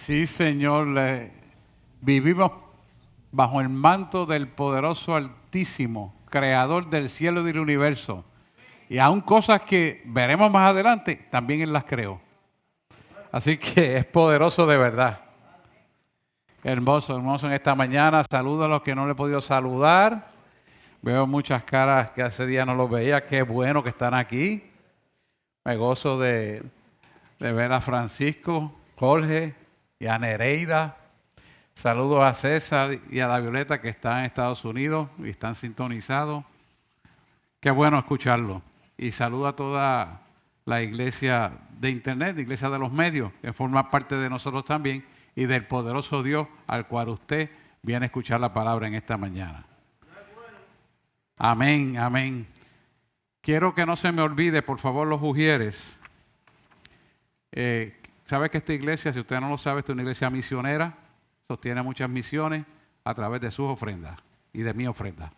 Sí, Señor, vivimos bajo el manto del poderoso Altísimo, Creador del cielo y del universo. Y aún cosas que veremos más adelante, también Él las creó. Así que es poderoso de verdad. Hermoso, hermoso en esta mañana. Saludo a los que no le he podido saludar. Veo muchas caras que hace días no los veía. Qué bueno que están aquí. Me gozo de ver a Francisco, Jorge y a Nereida. Saludos a César y a la Violeta que están en Estados Unidos y están sintonizados. Qué bueno escucharlo. Y saludo a toda la iglesia de internet, la iglesia de los medios, que forma parte de nosotros también y del poderoso Dios al cual usted viene a escuchar la palabra en esta mañana. Amén, amén. Quiero que no se me olvide, por favor, los ujieres. ¿Sabe que esta iglesia, si usted no lo sabe, es una iglesia misionera? Sostiene muchas misiones a través de sus ofrendas y de mi ofrenda.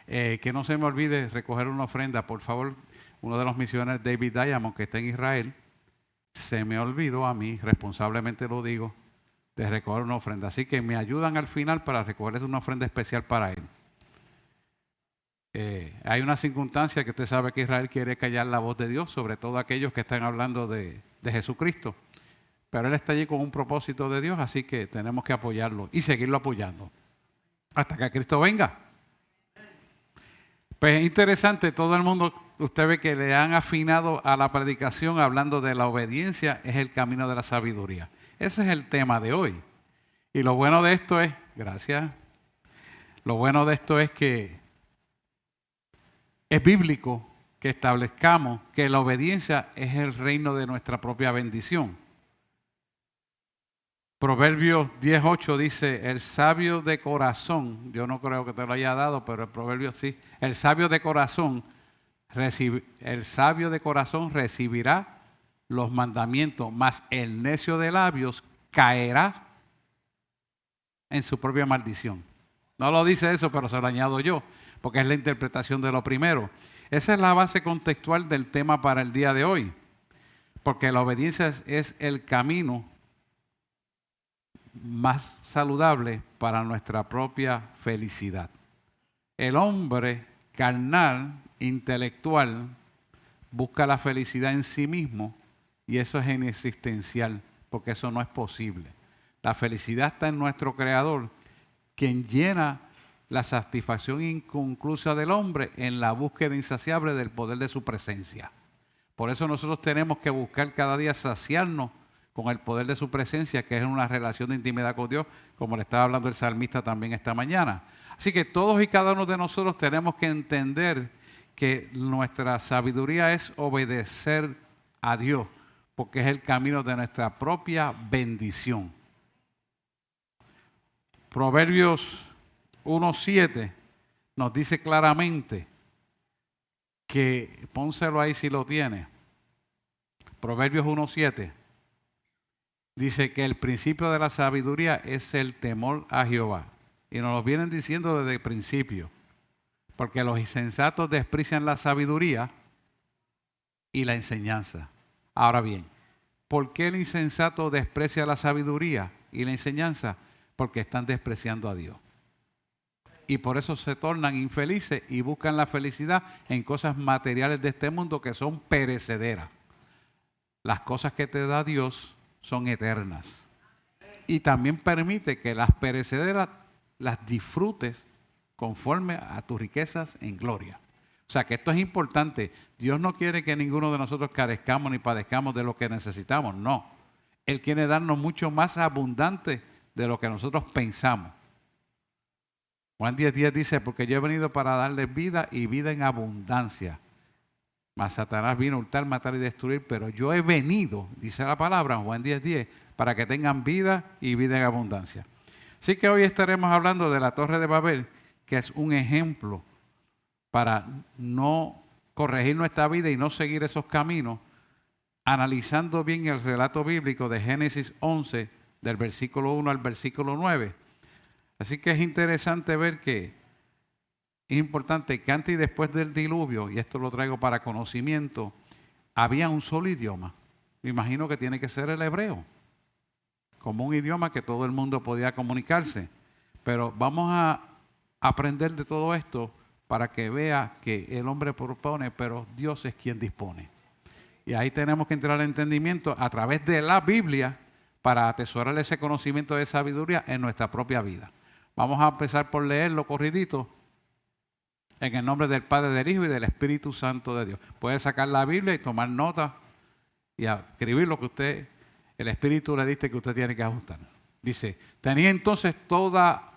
Que no se me olvide recoger una ofrenda, por favor. Uno de los misioneros, David Diamond, que está en Israel, se me olvidó a mí, responsablemente lo digo, de recoger una ofrenda. Así que me ayudan al final para recoger una ofrenda especial para él. Hay una circunstancia que usted sabe que Israel quiere callar la voz de Dios, sobre todo aquellos que están hablando de Jesucristo. Pero él está allí con un propósito de Dios, así que tenemos que apoyarlo y seguirlo apoyando hasta que Cristo venga. Pues es interesante, todo el mundo, usted ve que le han afinado a la predicación hablando de la obediencia, es el camino de la sabiduría. Ese es el tema de hoy. Y lo bueno de esto es, gracias, lo bueno de esto es que es bíblico que establezcamos que la obediencia es el reino de nuestra propia bendición. Proverbios 10:8 dice, el sabio de corazón, yo no creo que te lo haya dado, pero el proverbio sí, el sabio de corazón recibirá los mandamientos, mas el necio de labios caerá en su propia maldición. No lo dice eso, pero se lo añado yo, porque es la interpretación de lo primero. Esa es la base contextual del tema para el día de hoy, porque la obediencia es el camino más saludable para nuestra propia felicidad. El hombre carnal, intelectual, busca la felicidad en sí mismo y eso es inexistencial, porque eso no es posible. La felicidad está en nuestro Creador, quien llena la satisfacción inconclusa del hombre en la búsqueda insaciable del poder de su presencia. Por eso nosotros tenemos que buscar cada día saciarnos con el poder de su presencia, que es una relación de intimidad con Dios, como le estaba hablando el salmista también esta mañana. Así que todos y cada uno de nosotros tenemos que entender que nuestra sabiduría es obedecer a Dios, porque es el camino de nuestra propia bendición. Proverbios 1:7 nos dice claramente que, pónselo ahí si lo tiene, Proverbios 1:7. Dice que el principio de la sabiduría es el temor a Jehová. Y nos lo vienen diciendo desde el principio. Porque los insensatos desprecian la sabiduría y la enseñanza. Ahora bien, ¿por qué el insensato desprecia la sabiduría y la enseñanza? Porque están despreciando a Dios. Y por eso se tornan infelices y buscan la felicidad en cosas materiales de este mundo que son perecederas. Las cosas que te da Dios son eternas. Y también permite que las perecederas las disfrutes conforme a tus riquezas en gloria. O sea que esto es importante. Dios no quiere que ninguno de nosotros carezcamos ni padezcamos de lo que necesitamos. No. Él quiere darnos mucho más abundante de lo que nosotros pensamos. Juan 10:10 dice, porque yo he venido para darles vida y vida en abundancia. Mas Satanás vino a hurtar, matar y destruir, pero yo he venido, dice la palabra en Juan 10:10, para que tengan vida y vida en abundancia. Así que hoy estaremos hablando de la Torre de Babel, que es un ejemplo para no corregir nuestra vida y no seguir esos caminos, analizando bien el relato bíblico de Génesis 11, del versículo 1 al versículo 9. Así que es interesante ver que es importante que antes y después del diluvio, y esto lo traigo para conocimiento, había un solo idioma. Me imagino que tiene que ser el hebreo. como un idioma que todo el mundo podía comunicarse. Pero vamos a aprender de todo esto para que vea que el hombre propone, pero Dios es quien dispone. Y ahí tenemos que entrar al entendimiento a través de la Biblia para atesorar ese conocimiento de sabiduría en nuestra propia vida. Vamos a empezar por leerlo corridito. En el nombre del Padre, del Hijo y del Espíritu Santo de Dios. Puede sacar la Biblia y tomar nota y escribir lo que el Espíritu le dice que usted tiene que ajustar. Dice, tenía entonces toda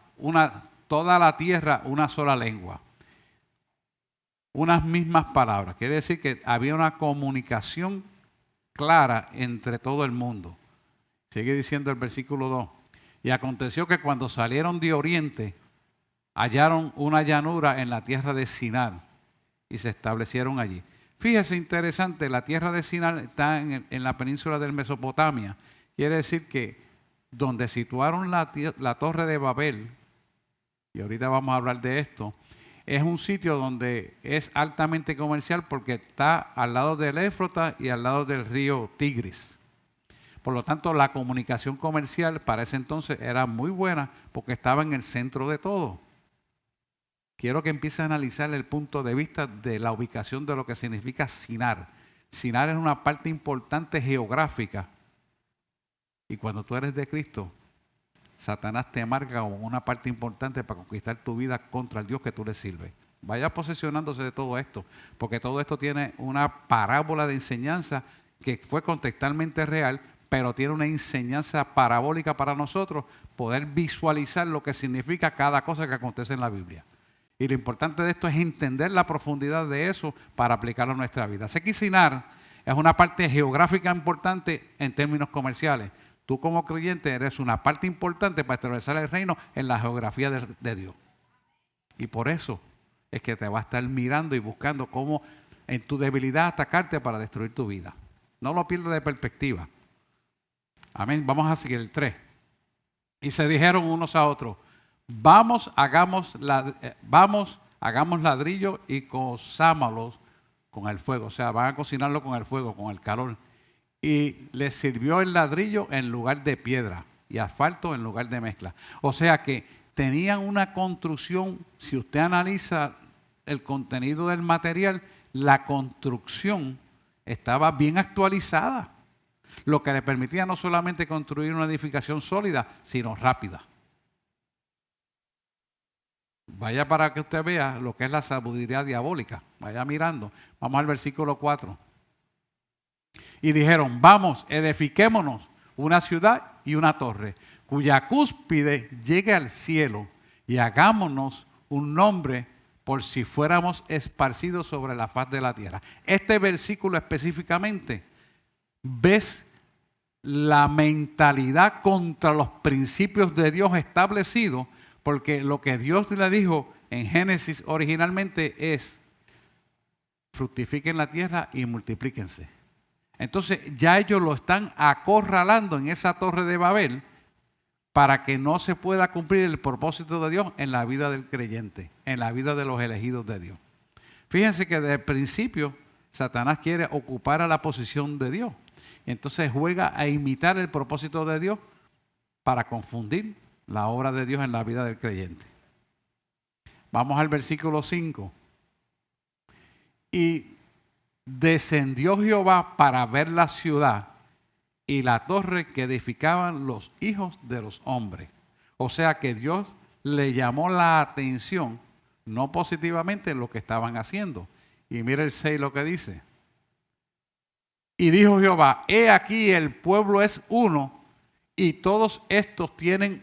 la tierra una sola lengua, unas mismas palabras. Quiere decir que había una comunicación clara entre todo el mundo. Sigue diciendo el versículo 2. Y aconteció que cuando salieron de oriente, hallaron una llanura en la tierra de Sinar y se establecieron allí. Fíjese, interesante, la tierra de Sinar está en la península de Mesopotamia. Quiere decir que donde situaron la torre de Babel, y ahorita vamos a hablar de esto, es un sitio donde es altamente comercial porque está al lado del Éufrates y al lado del río Tigris. Por lo tanto, la comunicación comercial para ese entonces era muy buena porque estaba en el centro de todo. Quiero que empiece a analizar el punto de vista de la ubicación de lo que significa Sinar. Sinar es una parte importante geográfica. Y cuando tú eres de Cristo, Satanás te marca como una parte importante para conquistar tu vida contra el Dios que tú le sirves. Vaya posesionándose de todo esto, porque todo esto tiene una parábola de enseñanza que fue contextualmente real, pero tiene una enseñanza parabólica para nosotros, poder visualizar lo que significa cada cosa que acontece en la Biblia. Y lo importante de esto es entender la profundidad de eso para aplicarlo a nuestra vida. Sé que Sinar es una parte geográfica importante en términos comerciales. Tú como creyente eres una parte importante para establecer el reino en la geografía de Dios. Y por eso es que te va a estar mirando y buscando cómo en tu debilidad atacarte para destruir tu vida. No lo pierdas de perspectiva. Amén. Vamos a seguir el 3. Y se dijeron unos a otros, vamos, hagamos ladrillo y cozámoslos con el fuego. O sea, van a cocinarlo con el fuego, con el calor. Y les sirvió el ladrillo en lugar de piedra y asfalto en lugar de mezcla. O sea que tenían una construcción, si usted analiza el contenido del material, la construcción estaba bien actualizada. Lo que le permitía no solamente construir una edificación sólida, sino rápida. Vaya para que usted vea lo que es la sabiduría diabólica. Vaya mirando. Vamos al versículo 4. Y dijeron, vamos, edifiquémonos una ciudad y una torre, cuya cúspide llegue al cielo, y hagámonos un nombre por si fuéramos esparcidos sobre la faz de la tierra. Este versículo específicamente, ves la mentalidad contra los principios de Dios establecidos, porque lo que Dios le dijo en Génesis originalmente es, fructifiquen la tierra y multiplíquense. Entonces ya ellos lo están acorralando en esa torre de Babel para que no se pueda cumplir el propósito de Dios en la vida del creyente, en la vida de los elegidos de Dios. Fíjense que desde el principio Satanás quiere ocupar a la posición de Dios. Entonces juega a imitar el propósito de Dios para confundir la obra de Dios en la vida del creyente. Vamos al versículo 5. Y descendió Jehová para ver la ciudad y la torre que edificaban los hijos de los hombres. O sea que Dios le llamó la atención, no positivamente, en lo que estaban haciendo. Y mire el 6 lo que dice. Y dijo Jehová, he aquí el pueblo es uno y todos estos tienen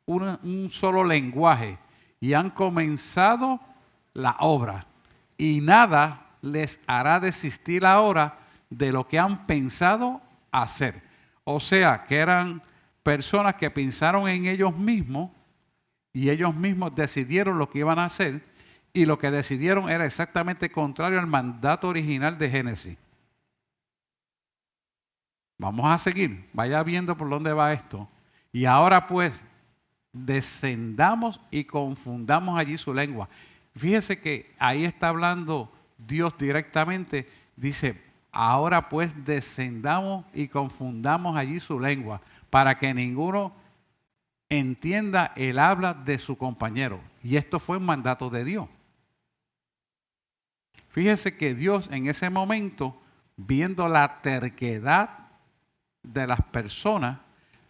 un solo lenguaje y han comenzado la obra y nada les hará desistir ahora de lo que han pensado hacer. O sea, que eran personas que pensaron en ellos mismos y ellos mismos decidieron lo que iban a hacer, y lo que decidieron era exactamente contrario al mandato original de Génesis. Vamos a seguir, vaya viendo por dónde va esto. Y ahora pues, descendamos y confundamos allí su lengua. Fíjese que ahí está hablando Dios directamente, dice, Ahora pues descendamos y confundamos allí su lengua, para que ninguno entienda el habla de su compañero. Y esto fue un mandato de Dios. Fíjese que Dios en ese momento, viendo la terquedad de las personas,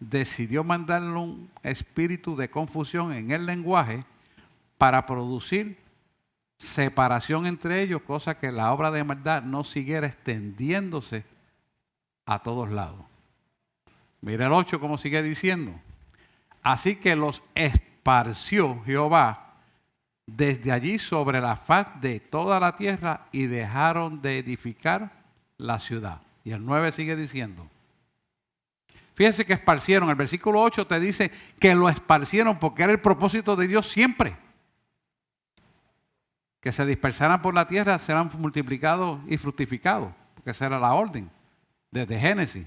decidió mandarle un espíritu de confusión en el lenguaje para producir separación entre ellos, cosa que la obra de maldad no siguiera extendiéndose a todos lados. Mira el 8 como sigue diciendo. Así que los esparció Jehová desde allí sobre la faz de toda la tierra y dejaron de edificar la ciudad. Y el 9 sigue diciendo. Fíjense que esparcieron. El versículo 8 te dice que lo esparcieron porque era el propósito de Dios siempre. Que se dispersaran por la tierra, serán multiplicados y fructificados. Porque esa era la orden desde Génesis.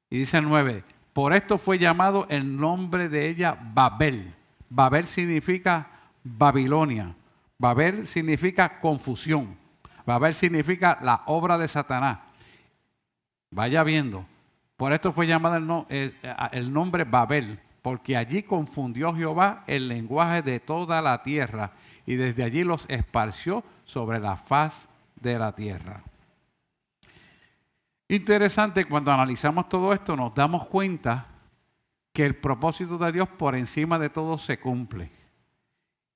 Y dice el 9, por esto fue llamado el nombre de ella Babel. Babel significa Babilonia. Babel significa confusión. Babel significa la obra de Satanás. Vaya viendo. Por esto fue llamado el nombre Babel, porque allí confundió Jehová el lenguaje de toda la tierra y desde allí los esparció sobre la faz de la tierra. Interesante, cuando analizamos todo esto nos damos cuenta que el propósito de Dios por encima de todo se cumple.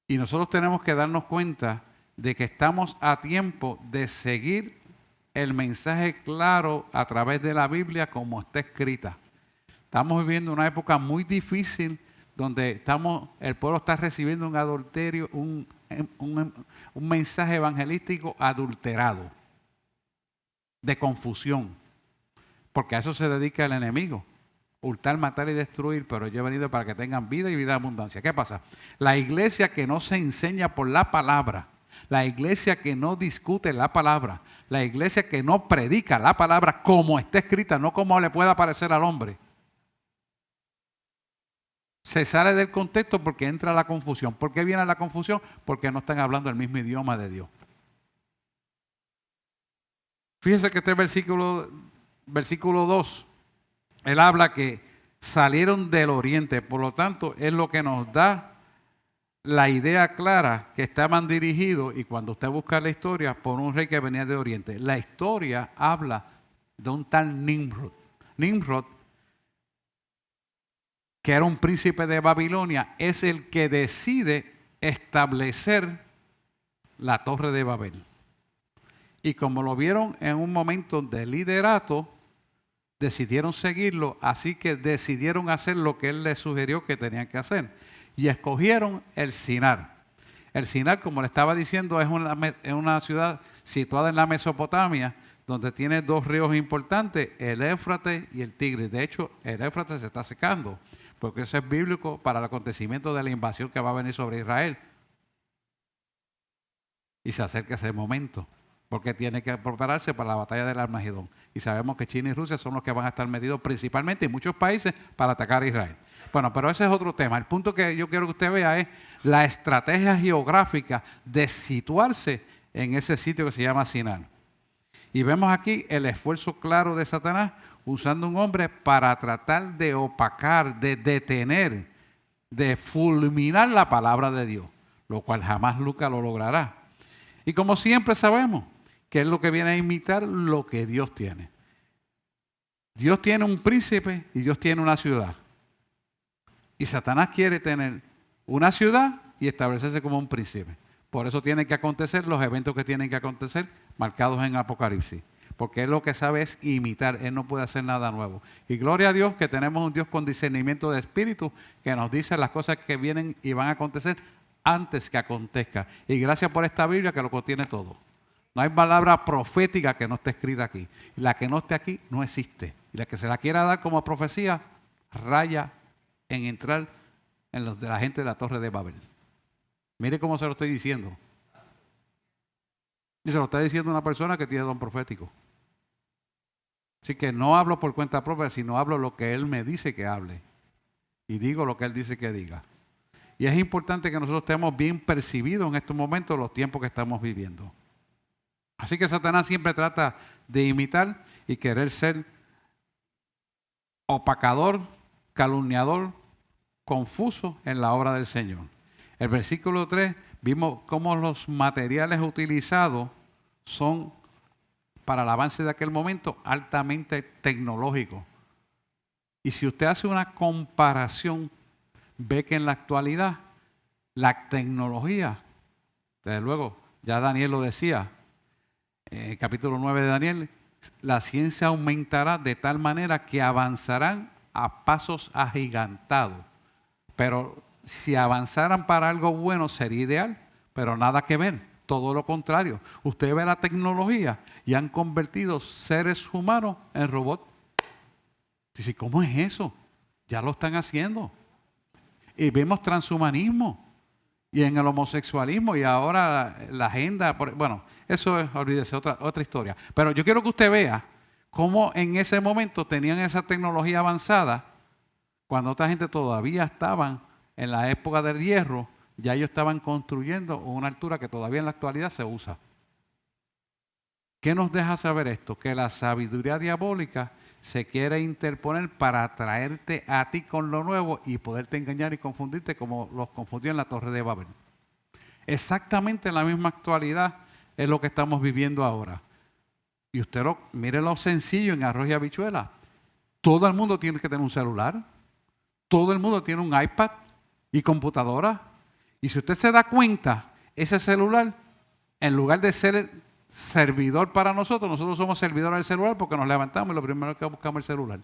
Y nosotros tenemos que darnos cuenta de que estamos a tiempo de seguir el mensaje claro a través de la Biblia como está escrita. Estamos viviendo una época muy difícil donde el pueblo está recibiendo un adulterio, un mensaje evangelístico adulterado, de confusión, porque a eso se dedica el enemigo. Hurtar, matar y destruir, pero yo he venido para que tengan vida y vida en abundancia. ¿Qué pasa? La iglesia que no se enseña por la palabra, la iglesia que no discute la palabra, la iglesia que no predica la palabra como está escrita, no como le pueda parecer al hombre, se sale del contexto porque entra la confusión. ¿Por qué viene la confusión? Porque no están hablando el mismo idioma de Dios. Fíjense que este versículo 2, él habla que salieron del oriente, por lo tanto es lo que nos da la idea clara que estaban dirigidos, y cuando usted busca la historia, por un rey que venía de oriente. La historia habla de un tal Nimrod. Nimrod, que era un príncipe de Babilonia, es el que decide establecer la torre de Babel. Y como lo vieron en un momento de liderato, decidieron seguirlo, así que decidieron hacer lo que él les sugirió que tenían que hacer. Y escogieron el Sinar. El Sinar, como le estaba diciendo, es una ciudad situada en la Mesopotamia, donde tiene dos ríos importantes, el Éufrates y el Tigris. De hecho, el Éufrates se está secando, porque eso es bíblico para el acontecimiento de la invasión que va a venir sobre Israel. Y se acerca ese momento, porque tiene que prepararse para la batalla del Armagedón. Y sabemos que China y Rusia son los que van a estar medidos principalmente en muchos países para atacar a Israel. Bueno, pero ese es otro tema. El punto que yo quiero que usted vea es la estrategia geográfica de situarse en ese sitio que se llama Sinar. Y vemos aquí el esfuerzo claro de Satanás usando un hombre para tratar de opacar, de detener, de fulminar la palabra de Dios, lo cual jamás Lucas lo logrará. Y como siempre sabemos, que es lo que viene a imitar lo que Dios tiene. Dios tiene un príncipe y Dios tiene una ciudad. Y Satanás quiere tener una ciudad y establecerse como un príncipe. Por eso tienen que acontecer los eventos que tienen que acontecer, marcados en Apocalipsis. Porque él lo que sabe es imitar, él no puede hacer nada nuevo. Y gloria a Dios que tenemos un Dios con discernimiento de espíritu que nos dice las cosas que vienen y van a acontecer antes que acontezca. Y gracias por esta Biblia que lo contiene todo. No hay palabra profética que no esté escrita aquí. Y la que no esté aquí no existe. Y la que se la quiera dar como profecía, raya en entrar en los de la gente de la Torre de Babel. Mire cómo se lo estoy diciendo. Y se lo está diciendo una persona que tiene don profético. Así que no hablo por cuenta propia, sino hablo lo que Él me dice que hable. Y digo lo que Él dice que diga. Y es importante que nosotros estemos bien percibidos en estos momentos los tiempos que estamos viviendo. Así que Satanás siempre trata de imitar y querer ser opacador, calumniador, confuso en la obra del Señor. El versículo 3, vimos cómo los materiales utilizados son, para el avance de aquel momento, altamente tecnológicos. Y si usted hace una comparación, ve que en la actualidad la tecnología, desde luego, ya Daniel lo decía, en el capítulo 9 de Daniel, la ciencia aumentará de tal manera que avanzarán a pasos agigantados. Pero si avanzaran para algo bueno sería ideal, pero nada que ver, todo lo contrario. Usted ve la tecnología y han convertido seres humanos en robots. Dice, ¿cómo es eso? Ya lo están haciendo. Y vemos transhumanismo y en el homosexualismo y ahora la agenda, bueno, eso es, olvídese, otra historia. Pero yo quiero que usted vea cómo en ese momento tenían esa tecnología avanzada, cuando otra gente todavía estaban en la época del hierro, ya ellos estaban construyendo una altura que todavía en la actualidad se usa. ¿Qué nos deja saber esto? Que la sabiduría diabólica se quiere interponer para atraerte a ti con lo nuevo y poderte engañar y confundirte como los confundió en la Torre de Babel. Exactamente en la misma actualidad es lo que estamos viviendo ahora. Y usted mire lo sencillo en arroz y habichuela. Todo el mundo tiene que tener un celular. Todo el mundo tiene un iPad y computadora. Y si usted se da cuenta, ese celular, en lugar de ser servidor para nosotros somos servidores del celular porque nos levantamos y lo primero que buscamos es el celular.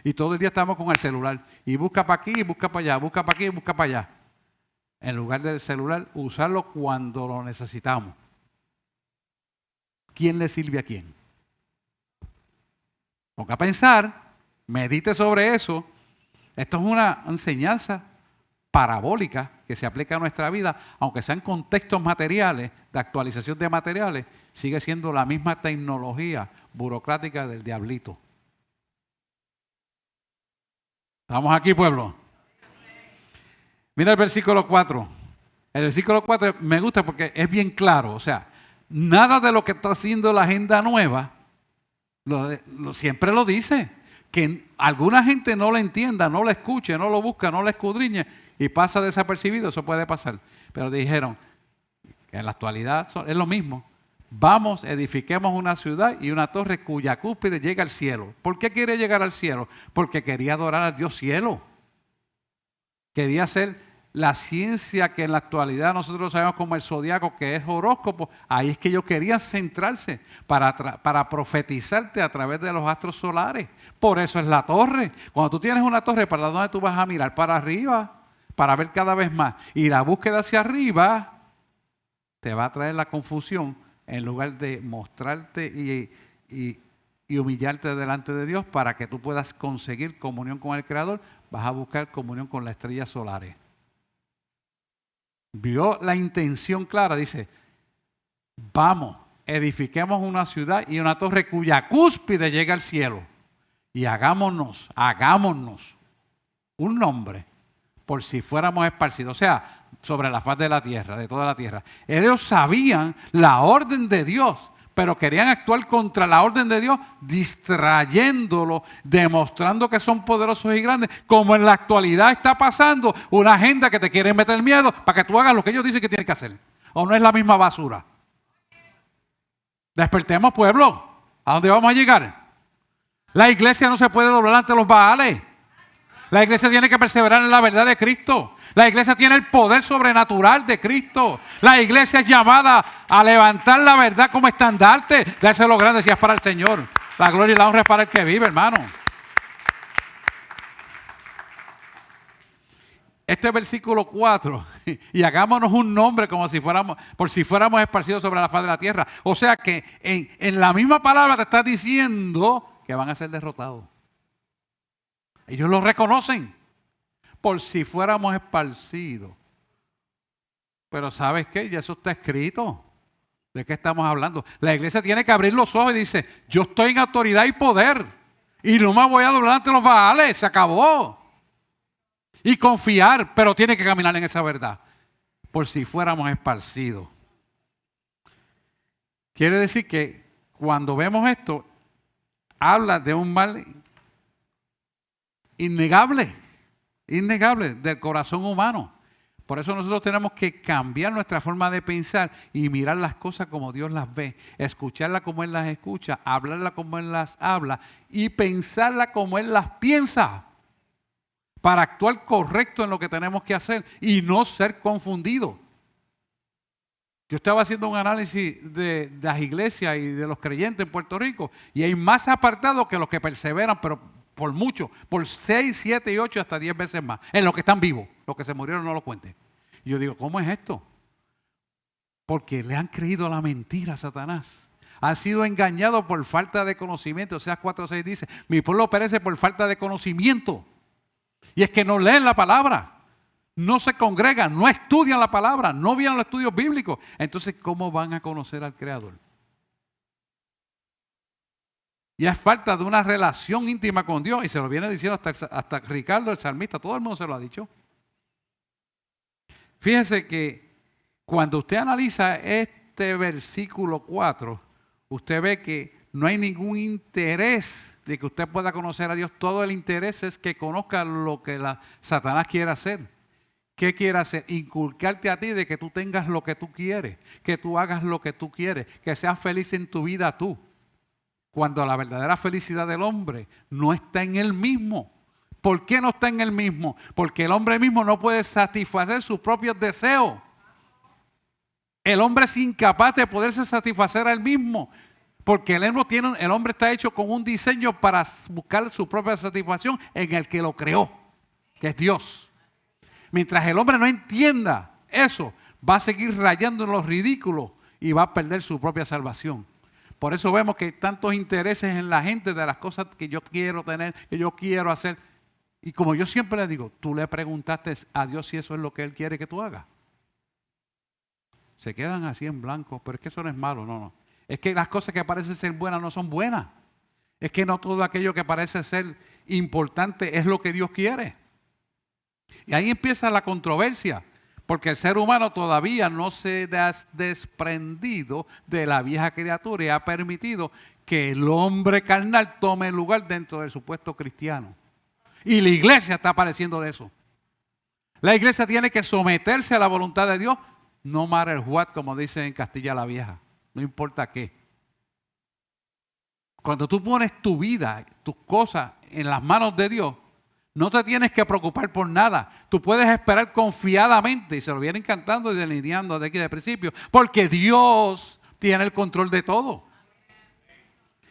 Y todo el día estamos con el celular. Y busca para aquí y busca para allá, busca para aquí y busca para allá. En lugar del celular, usarlo cuando lo necesitamos. ¿Quién le sirve a quién? Ponga a pensar, medite sobre eso. Esto es una enseñanza parabólica que se aplica a nuestra vida, aunque sean contextos materiales, de actualización de materiales, sigue siendo la misma tecnología burocrática del diablito. ¿Estamos aquí, pueblo? Mira el versículo 4. El versículo 4 me gusta porque es bien claro. O sea, nada de lo que está haciendo la agenda nueva, siempre lo dice. Que alguna gente no lo entienda, no lo escuche, no lo busca, no lo escudriñe y pasa desapercibido, eso puede pasar. Pero dijeron que en la actualidad es lo mismo. Vamos, edifiquemos una ciudad y una torre cuya cúspide llega al cielo. ¿Por qué quiere llegar al cielo? Porque quería adorar al Dios cielo. Quería ser la ciencia que en la actualidad nosotros sabemos como el zodiaco, que es horóscopo. Ahí es que ellos querían centrarse para profetizarte a través de los astros solares. Por eso es la torre. Cuando tú tienes una torre, ¿para dónde tú vas a mirar? Para arriba, para ver cada vez más. Y la búsqueda hacia arriba te va a traer la confusión en lugar de mostrarte y humillarte delante de Dios para que tú puedas conseguir comunión con el Creador. Vas a buscar comunión con las estrellas solares. Vio la intención clara, dice, vamos, edifiquemos una ciudad y una torre cuya cúspide llega al cielo y hagámonos un nombre por si fuéramos esparcidos, o sea, sobre la faz de la tierra, de toda la tierra. Ellos sabían la orden de Dios, pero querían actuar contra la orden de Dios, distrayéndolo, demostrando que son poderosos y grandes, como en la actualidad está pasando, una agenda que te quiere meter miedo para que tú hagas lo que ellos dicen que tienes que hacer. ¿O no es la misma basura? Despertemos, pueblo. ¿A dónde vamos a llegar? La iglesia no se puede doblar ante los baales. La iglesia tiene que perseverar en la verdad de Cristo. La iglesia tiene el poder sobrenatural de Cristo. La iglesia es llamada a levantar la verdad como estandarte. Déselo grande si es para el Señor. La gloria y la honra es para el que vive, hermano. Este versículo 4, y hagámonos un nombre como si fuéramos, por si fuéramos esparcidos sobre la faz de la tierra. O sea que en la misma palabra te está diciendo que van a ser derrotados. Ellos lo reconocen, por si fuéramos esparcidos. Pero ¿sabes qué? Ya eso está escrito. ¿De qué estamos hablando? La iglesia tiene que abrir los ojos y dice, yo estoy en autoridad y poder. Y no me voy a doblar ante los baales, se acabó. Y confiar, pero tiene que caminar en esa verdad. Por si fuéramos esparcidos. Quiere decir que cuando vemos esto, habla de un mal innegable del corazón humano. Por eso nosotros tenemos que cambiar nuestra forma de pensar y mirar las cosas como Dios las ve, escucharlas como Él las escucha, hablarlas como Él las habla y pensarlas como Él las piensa, para actuar correcto en lo que tenemos que hacer y no ser confundidos. Yo estaba haciendo un análisis de las iglesias y de los creyentes en Puerto Rico y hay más apartados que los que perseveran, pero por mucho, por 6, 7 y 8 hasta 10 veces más, en los que están vivos. Los que se murieron no lo cuenten. Y yo digo, ¿cómo es esto? Porque le han creído la mentira a Satanás. Han sido engañados por falta de conocimiento. Oseas 4:6 dice, mi pueblo perece por falta de conocimiento. Y es que no leen la palabra, no se congregan, no estudian la palabra, no vienen los estudios bíblicos. Entonces, ¿cómo van a conocer al Creador? Y es falta de una relación íntima con Dios. Y se lo viene diciendo hasta Ricardo, el salmista, todo el mundo se lo ha dicho. Fíjese que cuando usted analiza este versículo 4, usted ve que no hay ningún interés de que usted pueda conocer a Dios. Todo el interés es que conozca lo que Satanás quiere hacer. ¿Qué quiere hacer? Inculcarte a ti de que tú tengas lo que tú quieres, que tú hagas lo que tú quieres, que seas feliz en tu vida tú. Cuando la verdadera felicidad del hombre no está en él mismo. ¿Por qué no está en él mismo? Porque el hombre mismo no puede satisfacer sus propios deseos. El hombre es incapaz de poderse satisfacer a él mismo. Porque el hombre está hecho con un diseño para buscar su propia satisfacción en el que lo creó, que es Dios. Mientras el hombre no entienda eso, va a seguir rayando en los ridículos y va a perder su propia salvación. Por eso vemos que hay tantos intereses en la gente de las cosas que yo quiero tener, que yo quiero hacer. Y como yo siempre le digo, tú le preguntaste a Dios si eso es lo que Él quiere que tú hagas. Se quedan así en blanco, pero es que eso no es malo, no. Es que las cosas que parecen ser buenas no son buenas. Es que no todo aquello que parece ser importante es lo que Dios quiere. Y ahí empieza la controversia, porque el ser humano todavía no se ha desprendido de la vieja criatura y ha permitido que el hombre carnal tome el lugar dentro del supuesto cristiano. Y la iglesia está padeciendo de eso. La iglesia tiene que someterse a la voluntad de Dios, no matter what, como dice en Castilla la Vieja, no importa qué. Cuando tú pones tu vida, tus cosas en las manos de Dios, no te tienes que preocupar por nada. Tú puedes esperar confiadamente, y se lo vienen cantando y delineando de aquí de principio, porque Dios tiene el control de todo.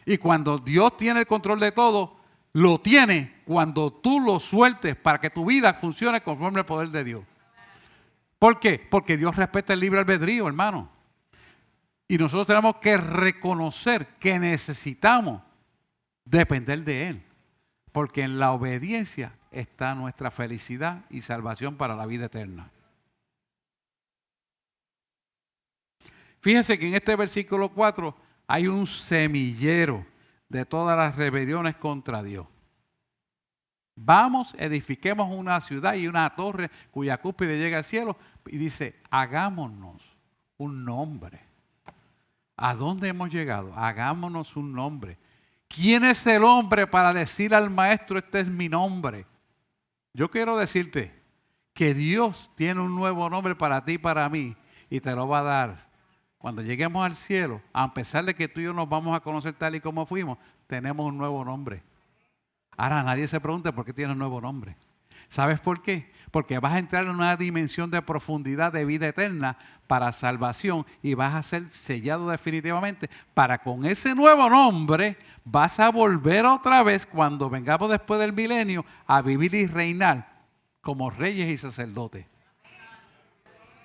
Y cuando Dios tiene el control de todo, lo tiene cuando tú lo sueltes para que tu vida funcione conforme al poder de Dios. ¿Por qué? Porque Dios respeta el libre albedrío, hermano. Y nosotros tenemos que reconocer que necesitamos depender de Él. Porque en la obediencia está nuestra felicidad y salvación para la vida eterna. Fíjense que en este versículo 4 hay un semillero de todas las rebeliones contra Dios. Vamos, edifiquemos una ciudad y una torre cuya cúspide llega al cielo. Y dice, hagámonos un nombre. ¿A dónde hemos llegado? Hagámonos un nombre. ¿Quién es el hombre para decir al maestro, este es mi nombre? Yo quiero decirte que Dios tiene un nuevo nombre para ti y para mí y te lo va a dar. Cuando lleguemos al cielo, a pesar de que tú y yo nos vamos a conocer tal y como fuimos, tenemos un nuevo nombre. Ahora nadie se pregunta por qué tiene un nuevo nombre. ¿Sabes por qué? Porque vas a entrar en una dimensión de profundidad de vida eterna para salvación y vas a ser sellado definitivamente para con ese nuevo nombre vas a volver otra vez cuando vengamos después del milenio a vivir y reinar como reyes y sacerdotes.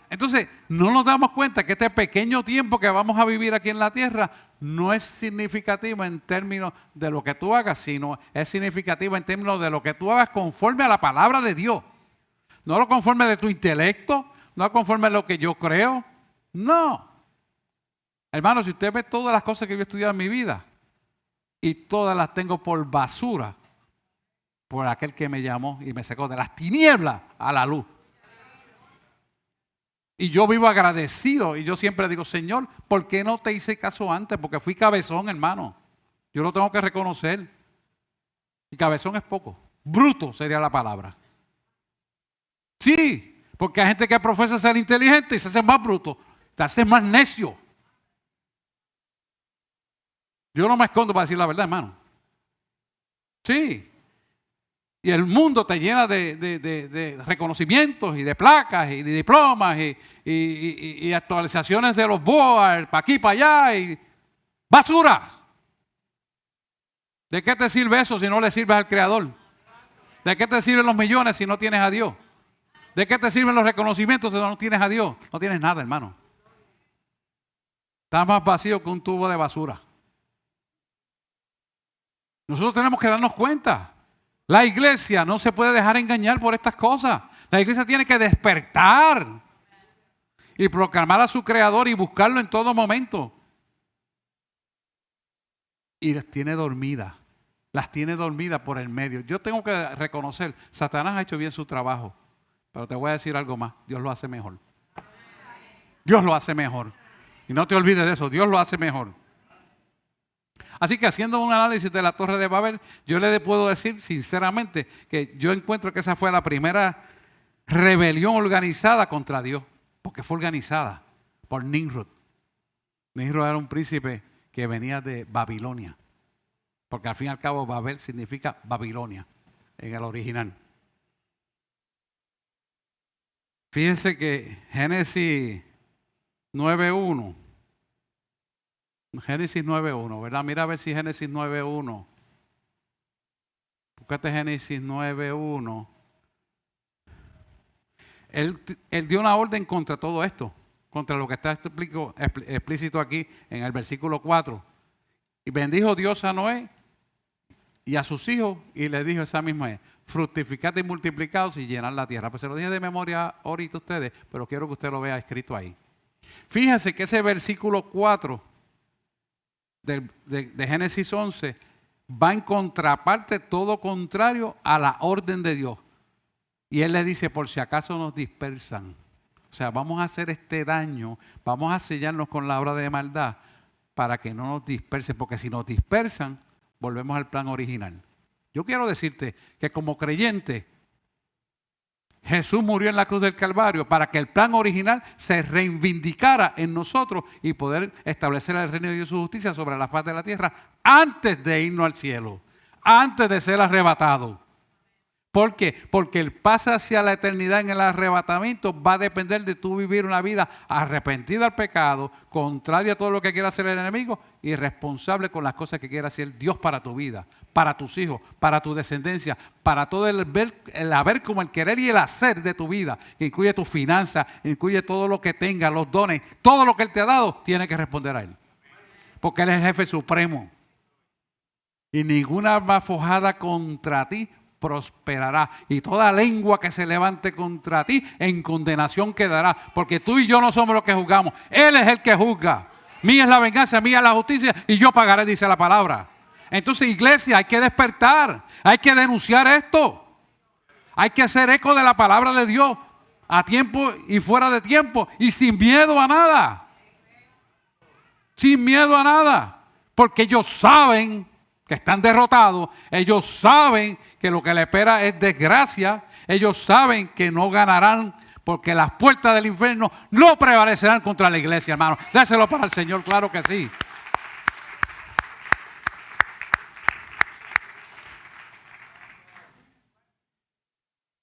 Entonces, no nos damos cuenta que este pequeño tiempo que vamos a vivir aquí en la tierra no es significativo en términos de lo que tú hagas, sino es significativo en términos de lo que tú hagas conforme a la palabra de Dios. No lo conforme de tu intelecto, no conforme a lo que yo creo. No. Hermano, si usted ve todas las cosas que yo he estudiado en mi vida y todas las tengo por basura, por aquel que me llamó y me sacó de las tinieblas a la luz. Y yo vivo agradecido y yo siempre digo, Señor, ¿por qué no te hice caso antes? Porque fui cabezón, hermano. Yo lo tengo que reconocer. Y cabezón es poco. Bruto sería la palabra. Sí, porque hay gente que profesa ser inteligente y se hace más bruto. Te hace más necio. Yo no me escondo para decir la verdad, hermano. Sí. Y el mundo te llena de reconocimientos y de placas y de diplomas y actualizaciones de los boards para aquí, para allá y basura. ¿De qué te sirve eso si no le sirves al Creador? ¿De qué te sirven los millones si no tienes a Dios? ¿De qué te sirven los reconocimientos si no tienes a Dios? No tienes nada, hermano. Estás más vacío que un tubo de basura. Nosotros tenemos que darnos cuenta. La iglesia no se puede dejar engañar por estas cosas. La iglesia tiene que despertar y proclamar a su Creador y buscarlo en todo momento. Y las tiene dormidas. Las tiene dormidas por el medio. Yo tengo que reconocer, Satanás ha hecho bien su trabajo. Pero te voy a decir algo más. Dios lo hace mejor. Dios lo hace mejor. Y no te olvides de eso. Dios lo hace mejor. Así que haciendo un análisis de la Torre de Babel, yo le puedo decir sinceramente que yo encuentro que esa fue la primera rebelión organizada contra Dios, porque fue organizada por Nimrod. Nimrod era un príncipe que venía de Babilonia, porque al fin y al cabo Babel significa Babilonia en el original. Fíjense que Génesis 9.1. Génesis 9.1, ¿verdad? Mira a ver si Génesis 9.1. Búscate Génesis 9.1. Él dio una orden contra todo esto, contra lo que está explícito aquí en el versículo 4. Y bendijo Dios a Noé y a sus hijos y le dijo esa misma vez, fructificad y multiplicaos y llenad la tierra. Pues se lo dije de memoria ahorita a ustedes, pero quiero que usted lo vea escrito ahí. Fíjense que ese versículo 4 de Génesis 11 va en contraparte, todo contrario a la orden de Dios. Y él le dice, por si acaso nos dispersan. O sea, vamos a hacer este daño, vamos a sellarnos con la obra de maldad para que no nos dispersen, porque si nos dispersan, volvemos al plan original. Yo quiero decirte que como creyente, Jesús murió en la cruz del Calvario para que el plan original se reivindicara en nosotros y poder establecer el reino de Dios y su justicia sobre la faz de la tierra antes de irnos al cielo, antes de ser arrebatado. ¿Por qué? Porque el pase hacia la eternidad en el arrebatamiento va a depender de tú vivir una vida arrepentida al pecado, contraria a todo lo que quiera hacer el enemigo y responsable con las cosas que quiera hacer Dios para tu vida, para tus hijos, para tu descendencia, para todo el haber como el querer y el hacer de tu vida, que incluye tus finanzas, incluye todo lo que tengas, los dones, todo lo que Él te ha dado, tiene que responder a Él. Porque Él es el jefe supremo. Y ninguna arma forjada contra ti prosperará, y toda lengua que se levante contra ti en condenación quedará, porque tú y yo no somos los que juzgamos, Él es el que juzga. Mía es la venganza, mía es la justicia y yo pagaré, dice la palabra. Entonces, iglesia, hay que despertar, hay que denunciar esto, hay que hacer eco de la palabra de Dios a tiempo y fuera de tiempo y sin miedo a nada, sin miedo a nada, porque ellos saben que están derrotados, ellos saben que lo que les espera es desgracia, ellos saben que no ganarán porque las puertas del infierno no prevalecerán contra la iglesia, hermano. Déselo para el Señor, claro que sí.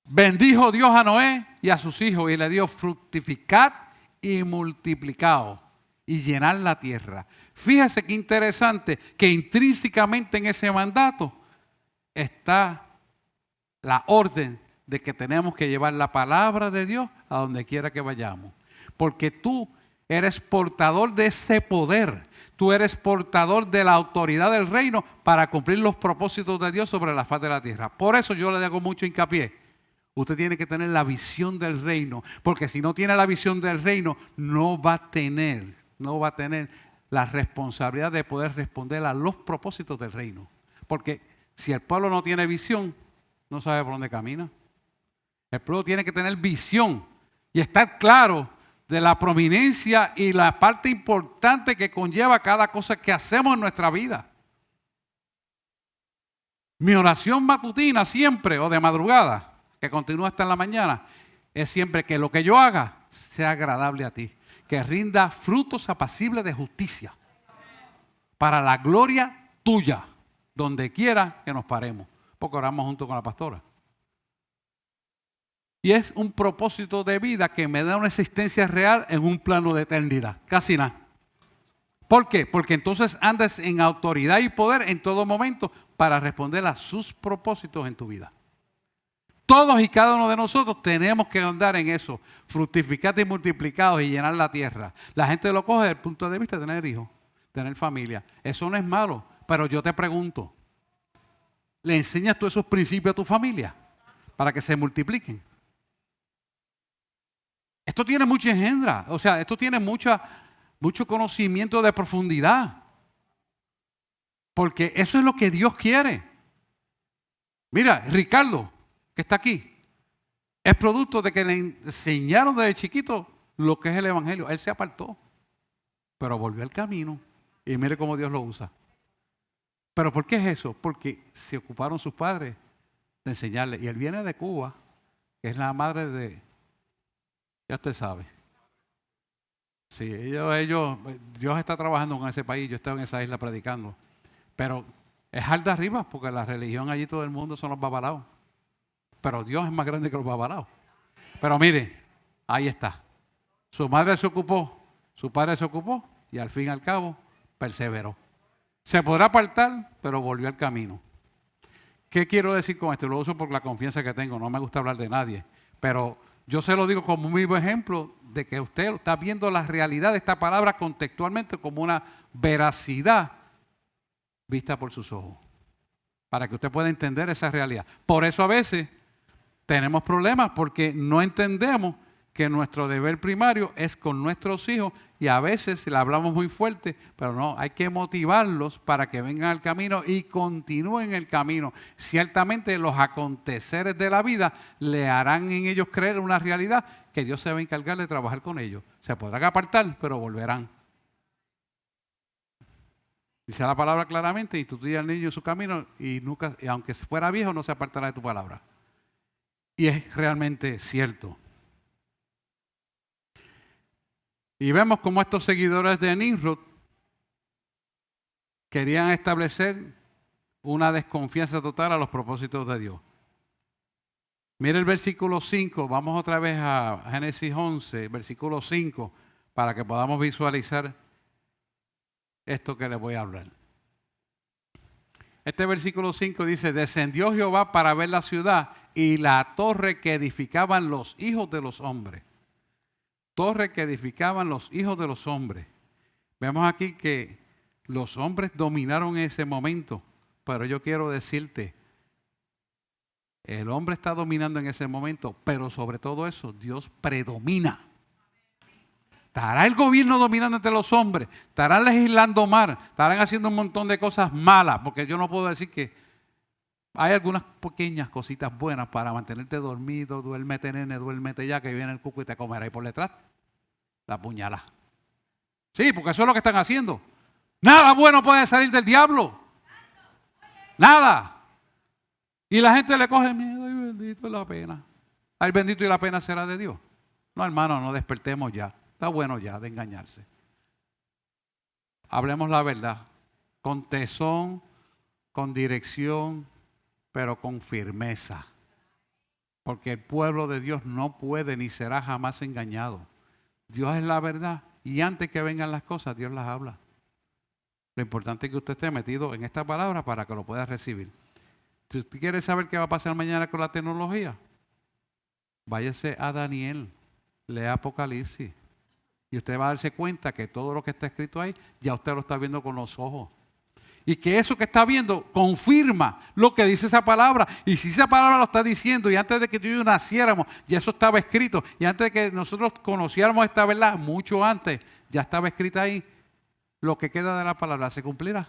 Bendijo Dios a Noé y a sus hijos y le dio fructificad y multiplicaos y llenar la tierra. Fíjese qué interesante que intrínsecamente en ese mandato está la orden de que tenemos que llevar la palabra de Dios a donde quiera que vayamos. Porque tú eres portador de ese poder. Tú eres portador de la autoridad del reino para cumplir los propósitos de Dios sobre la faz de la tierra. Por eso yo le hago mucho hincapié. Usted tiene que tener la visión del reino. Porque si no tiene la visión del reino, no va a tener la responsabilidad de poder responder a los propósitos del reino. Porque si el pueblo no tiene visión, no sabe por dónde camina. El pueblo tiene que tener visión y estar claro de la prominencia y la parte importante que conlleva cada cosa que hacemos en nuestra vida. Mi oración matutina siempre, o de madrugada, que continúa hasta en la mañana, es siempre que lo que yo haga sea agradable a ti, que rinda frutos apacibles de justicia, para la gloria tuya, donde quiera que nos paremos, porque oramos junto con la pastora. Y es un propósito de vida que me da una existencia real en un plano de eternidad, casi nada. ¿Por qué? Porque entonces andas en autoridad y poder en todo momento para responder a sus propósitos en tu vida. Todos y cada uno de nosotros tenemos que andar en eso, fructificados y multiplicados y llenar la tierra. La gente lo coge desde el punto de vista de tener hijos, tener familia. Eso no es malo, pero yo te pregunto, ¿le enseñas tú esos principios a tu familia para que se multipliquen? Esto tiene mucha engendra, o sea, esto tiene mucho conocimiento de profundidad. Porque eso es lo que Dios quiere. Mira, Ricardo, que está aquí, es producto de que le enseñaron desde chiquito lo que es el evangelio. Él se apartó, pero volvió al camino. Y mire cómo Dios lo usa. ¿Pero por qué es eso? Porque se ocuparon sus padres de enseñarle. Y él viene de Cuba, que es la madre de... Ya usted sabe. Sí, Dios está trabajando con ese país. Yo estaba en esa isla predicando. Pero es alta arriba, porque la religión allí todo el mundo son los babalaos. Pero Dios es más grande que los babalaos. Pero mire, ahí está. Su madre se ocupó, su padre se ocupó y al fin y al cabo perseveró. Se podrá apartar, pero volvió al camino. ¿Qué quiero decir con esto? Lo uso por la confianza que tengo. No me gusta hablar de nadie. Pero yo se lo digo como un vivo ejemplo de que usted está viendo la realidad de esta palabra contextualmente como una veracidad vista por sus ojos. Para que usted pueda entender esa realidad. Por eso a veces tenemos problemas porque no entendemos que nuestro deber primario es con nuestros hijos y a veces le hablamos muy fuerte, pero no, hay que motivarlos para que vengan al camino y continúen el camino. Ciertamente los aconteceres de la vida le harán en ellos creer una realidad que Dios se va a encargar de trabajar con ellos. Se podrán apartar, pero volverán. Dice la palabra claramente, instruye al niño en su camino y nunca, y aunque fuera viejo, no se apartará de tu palabra. Y es realmente cierto. Y vemos cómo estos seguidores de Nimrod querían establecer una desconfianza total a los propósitos de Dios. Mire el versículo 5, vamos otra vez a Génesis 11, versículo 5, para que podamos visualizar esto que les voy a hablar. Este versículo 5 dice, descendió Jehová para ver la ciudad y la torre que edificaban los hijos de los hombres. Torre que edificaban los hijos de los hombres. Vemos aquí que los hombres dominaron en ese momento, pero yo quiero decirte, el hombre está dominando en ese momento, pero sobre todo eso, Dios predomina. Estará el gobierno dominando entre los hombres, estarán legislando mal, estarán haciendo un montón de cosas malas, porque yo no puedo decir que hay algunas pequeñas cositas buenas para mantenerte dormido, duérmete nene, duérmete ya, que viene el cuco y te comerá ahí por detrás. La puñalada. Sí, porque eso es lo que están haciendo. Nada bueno puede salir del diablo. Nada. Y la gente le coge miedo y bendito es la pena. Ay, bendito y la pena será de Dios. No, hermano, no despertemos ya. Está bueno ya de engañarse. Hablemos la verdad. Con tesón, con dirección, pero con firmeza. Porque el pueblo de Dios no puede ni será jamás engañado. Dios es la verdad. Y antes que vengan las cosas, Dios las habla. Lo importante es que usted esté metido en esta palabra para que lo pueda recibir. Si usted quiere saber qué va a pasar mañana con la tecnología, váyase a Daniel, lea Apocalipsis. Y usted va a darse cuenta que todo lo que está escrito ahí, ya usted lo está viendo con los ojos. Y que eso que está viendo confirma lo que dice esa palabra. Y si esa palabra lo está diciendo, y antes de que tú y yo naciéramos, ya eso estaba escrito. Y antes de que nosotros conociéramos esta verdad, mucho antes, ya estaba escrita ahí. Lo que queda de la palabra se cumplirá.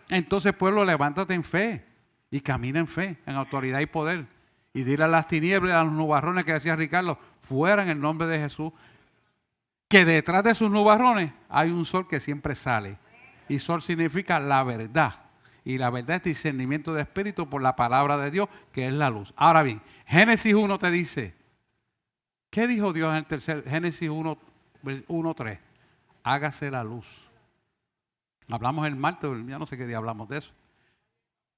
Entonces, pueblo, levántate en fe y camina en fe, en autoridad y poder. Y dile a las tinieblas, a los nubarrones que decía Ricardo, fuera en el nombre de Jesús. que detrás de sus nubarrones hay un sol que siempre sale. Y sol significa la verdad. Y la verdad es discernimiento de espíritu por la palabra de Dios, que es la luz. Ahora bien, Génesis 1 te dice, ¿qué dijo Dios en el tercer? Génesis 1:3. Hágase la luz. Hablamos el martes, ya no sé qué día hablamos de eso.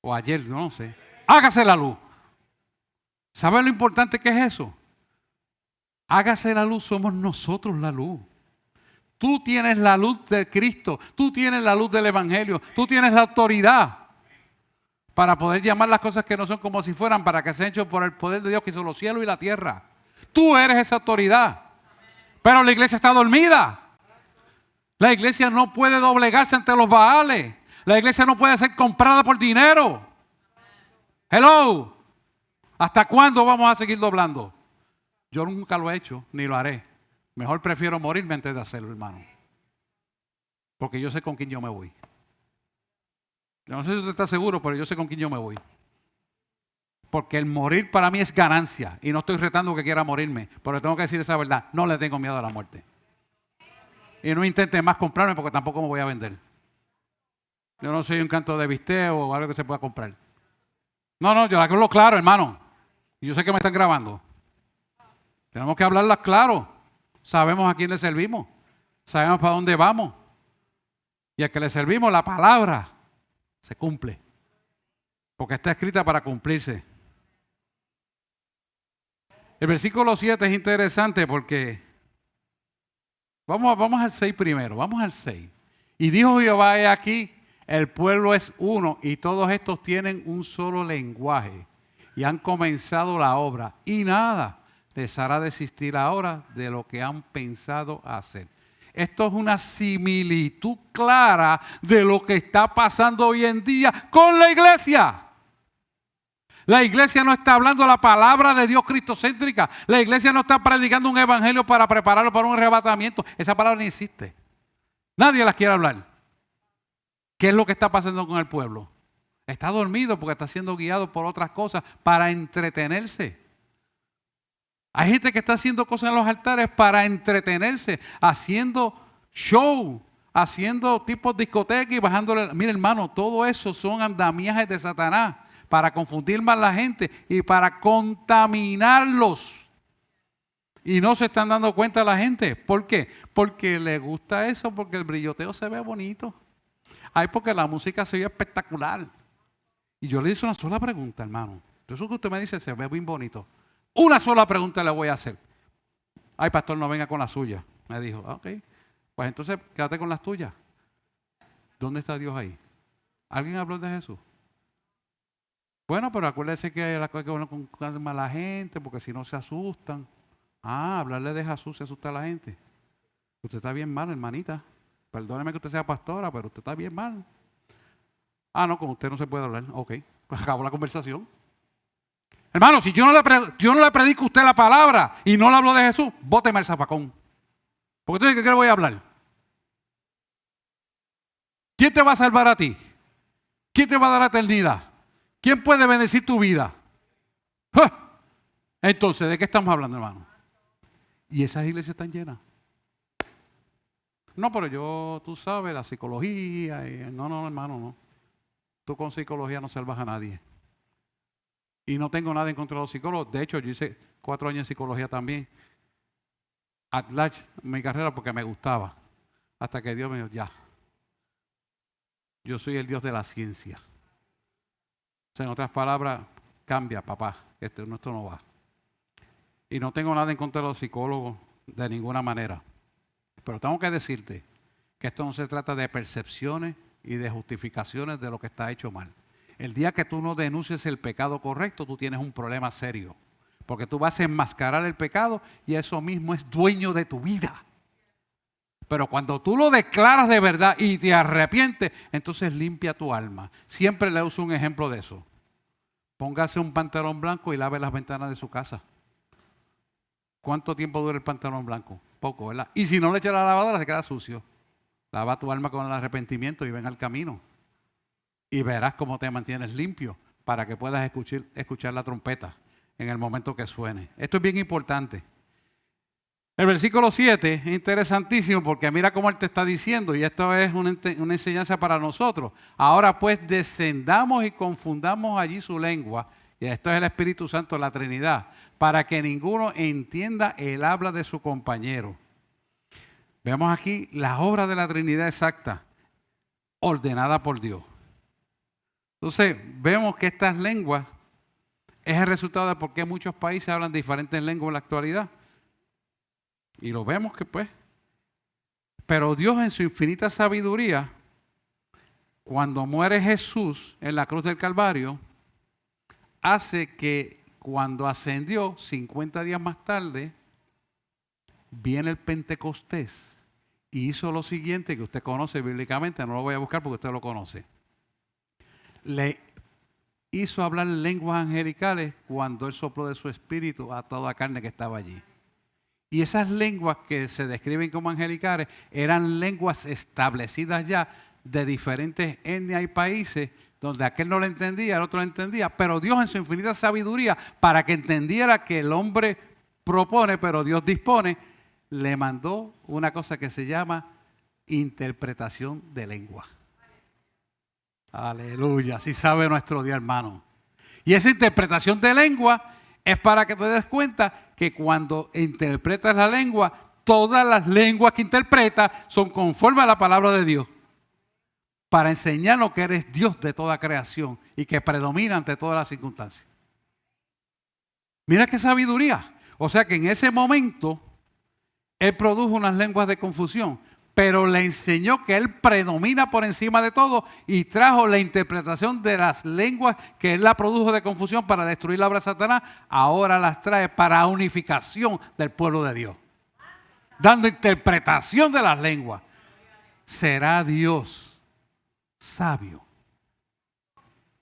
O ayer, yo no sé. Hágase la luz. ¿Sabe lo importante que es eso? Hágase la luz, somos nosotros la luz. Tú tienes la luz de Cristo, tú tienes la luz del Evangelio, tú tienes la autoridad para poder llamar las cosas que no son como si fueran, para que sean hechos por el poder de Dios que hizo los cielos y la tierra. Tú eres esa autoridad. Pero la iglesia está dormida. La iglesia no puede doblegarse ante los baales. La iglesia no puede ser comprada por dinero. Hello. ¿Hasta cuándo vamos a seguir doblando? Yo nunca lo he hecho, ni lo haré. Mejor prefiero morirme antes de hacerlo, hermano. Porque yo sé con quién yo me voy. Yo no sé si usted está seguro, pero yo sé con quién yo me voy. Porque el morir para mí es ganancia. Y no estoy retando que quiera morirme. Pero tengo que decir esa verdad. No le tengo miedo a la muerte. Y no intente más comprarme porque tampoco me voy a vender. Yo no soy un canto de bistec o algo que se pueda comprar. No, yo la hablo claro, hermano. Y yo sé que me están grabando. Tenemos que hablarlas claro. Sabemos a quién le servimos. Sabemos para dónde vamos. Y al que le servimos, la palabra se cumple. Porque está escrita para cumplirse. El versículo 7 es interesante porque vamos al 6 primero. Vamos al 6. Y dijo Jehová, he aquí, el pueblo es uno y todos estos tienen un solo lenguaje. Y han comenzado la obra. Y nada les hará desistir ahora de lo que han pensado hacer. Esto es una similitud clara de lo que está pasando hoy en día con la iglesia. La iglesia no está hablando la palabra de Dios cristocéntrica. La iglesia no está predicando un evangelio para prepararlo para un arrebatamiento. Esa palabra ni existe. Nadie las quiere hablar. ¿Qué es lo que está pasando con el pueblo? Está dormido porque está siendo guiado por otras cosas para entretenerse. Hay gente que está haciendo cosas en los altares para entretenerse, haciendo show, haciendo tipos discotecas y bajándole. Mire, hermano, todo eso son andamiajes de Satanás para confundir más a la gente y para contaminarlos. Y no se están dando cuenta la gente. ¿Por qué? Porque le gusta eso, porque el brilloteo se ve bonito. Ay, porque la música se ve espectacular. Y yo le hice una sola pregunta, hermano. Eso que usted me dice se ve bien bonito. Una sola pregunta le voy a hacer. Ay, pastor, no venga con la suya. Me dijo, ok, pues entonces quédate con las tuyas. ¿Dónde está Dios ahí? ¿Alguien habló de Jesús? Bueno, pero acuérdese que la cosa que uno con a la gente, porque si no se asustan. Hablarle de Jesús se asusta a la gente. Usted está bien mal, hermanita. Perdóneme que usted sea pastora, pero usted está bien mal. No, con usted no se puede hablar. Ok, pues acabó la conversación. Hermano, si yo no le predico a usted la palabra y no le hablo de Jesús, bóteme el zafacón. Porque usted dice, ¿qué le voy a hablar? ¿Quién te va a salvar a ti? ¿Quién te va a dar la eternidad? ¿Quién puede bendecir tu vida? Entonces, ¿de qué estamos hablando, hermano? Y esas iglesias están llenas. No, pero tú sabes, la psicología. No, hermano, no. Tú con psicología no salvas a nadie. Y no tengo nada en contra de los psicólogos. De hecho, yo hice 4 años de psicología también. At large, mi carrera, porque me gustaba. Hasta que Dios me dijo, ya. Yo soy el Dios de la ciencia. O sea, en otras palabras, cambia, papá. Esto no va. Y no tengo nada en contra de los psicólogos de ninguna manera. Pero tengo que decirte que esto no se trata de percepciones y de justificaciones de lo que está hecho mal. El día que tú no denuncies el pecado correcto, tú tienes un problema serio. Porque tú vas a enmascarar el pecado y eso mismo es dueño de tu vida. Pero cuando tú lo declaras de verdad y te arrepientes, entonces limpia tu alma. Siempre le uso un ejemplo de eso. Póngase un pantalón blanco y lave las ventanas de su casa. ¿Cuánto tiempo dura el pantalón blanco? Poco, ¿verdad? Y si no le echa la lavadora, se queda sucio. Lava tu alma con el arrepentimiento y ven al camino. Y verás cómo te mantienes limpio para que puedas escuchar la trompeta en el momento que suene. Esto es bien importante. El versículo 7 es interesantísimo porque mira cómo él te está diciendo, y esto es una enseñanza para nosotros. Ahora pues descendamos y confundamos allí su lengua, y esto es el Espíritu Santo, la Trinidad, para que ninguno entienda el habla de su compañero. Veamos aquí la obra de la Trinidad exacta, ordenada por Dios. Entonces, vemos que estas lenguas es el resultado de por qué muchos países hablan diferentes lenguas en la actualidad. Y lo vemos que pues. Pero Dios en su infinita sabiduría, cuando muere Jesús en la cruz del Calvario, hace que cuando ascendió 50 días más tarde, viene el Pentecostés y hizo lo siguiente que usted conoce bíblicamente, no lo voy a buscar porque usted lo conoce. Le hizo hablar lenguas angelicales cuando él sopló de su espíritu a toda carne que estaba allí. Y esas lenguas que se describen como angelicales eran lenguas establecidas ya de diferentes etnias y países, donde aquel no lo entendía, el otro lo entendía, pero Dios en su infinita sabiduría, para que entendiera que el hombre propone, pero Dios dispone, le mandó una cosa que se llama interpretación de lengua. Aleluya, así sabe nuestro Dios, hermano. Y esa interpretación de lengua es para que te des cuenta que cuando interpretas la lengua, todas las lenguas que interpretas son conforme a la palabra de Dios. Para enseñarnos que eres Dios de toda creación y que predomina ante todas las circunstancias. Mira qué sabiduría. O sea que en ese momento, Él produjo unas lenguas de confusión, pero le enseñó que Él predomina por encima de todo y trajo la interpretación de las lenguas que Él la produjo de confusión para destruir la obra de Satanás. Ahora las trae para unificación del pueblo de Dios, dando interpretación de las lenguas. ¿Será Dios sabio?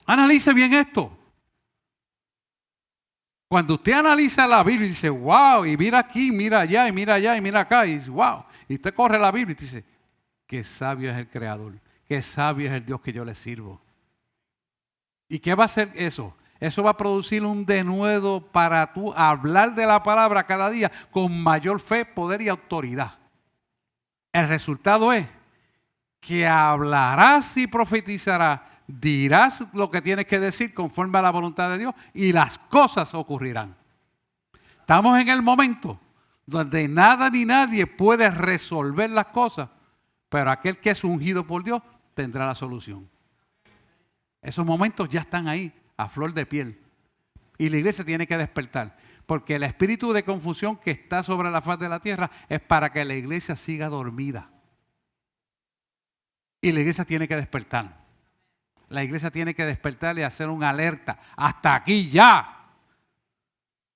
Analice bien esto. Cuando usted analiza la Biblia y dice, wow, y mira aquí, mira allá, y mira allá, y mira acá, y dice, wow. Y usted corre la Biblia y dice, qué sabio es el Creador, qué sabio es el Dios que yo le sirvo. ¿Y qué va a hacer eso? Eso va a producir un denuedo para tú hablar de la palabra cada día con mayor fe, poder y autoridad. El resultado es que hablarás y profetizarás, dirás lo que tienes que decir conforme a la voluntad de Dios y las cosas ocurrirán. Estamos en el momento donde nada ni nadie puede resolver las cosas, pero aquel que es ungido por Dios tendrá la solución. Esos momentos ya están ahí, a flor de piel. Y la iglesia tiene que despertar, porque el espíritu de confusión que está sobre la faz de la tierra es para que la iglesia siga dormida. Y la iglesia tiene que despertar. La iglesia tiene que despertar y hacer una alerta. Hasta aquí ya.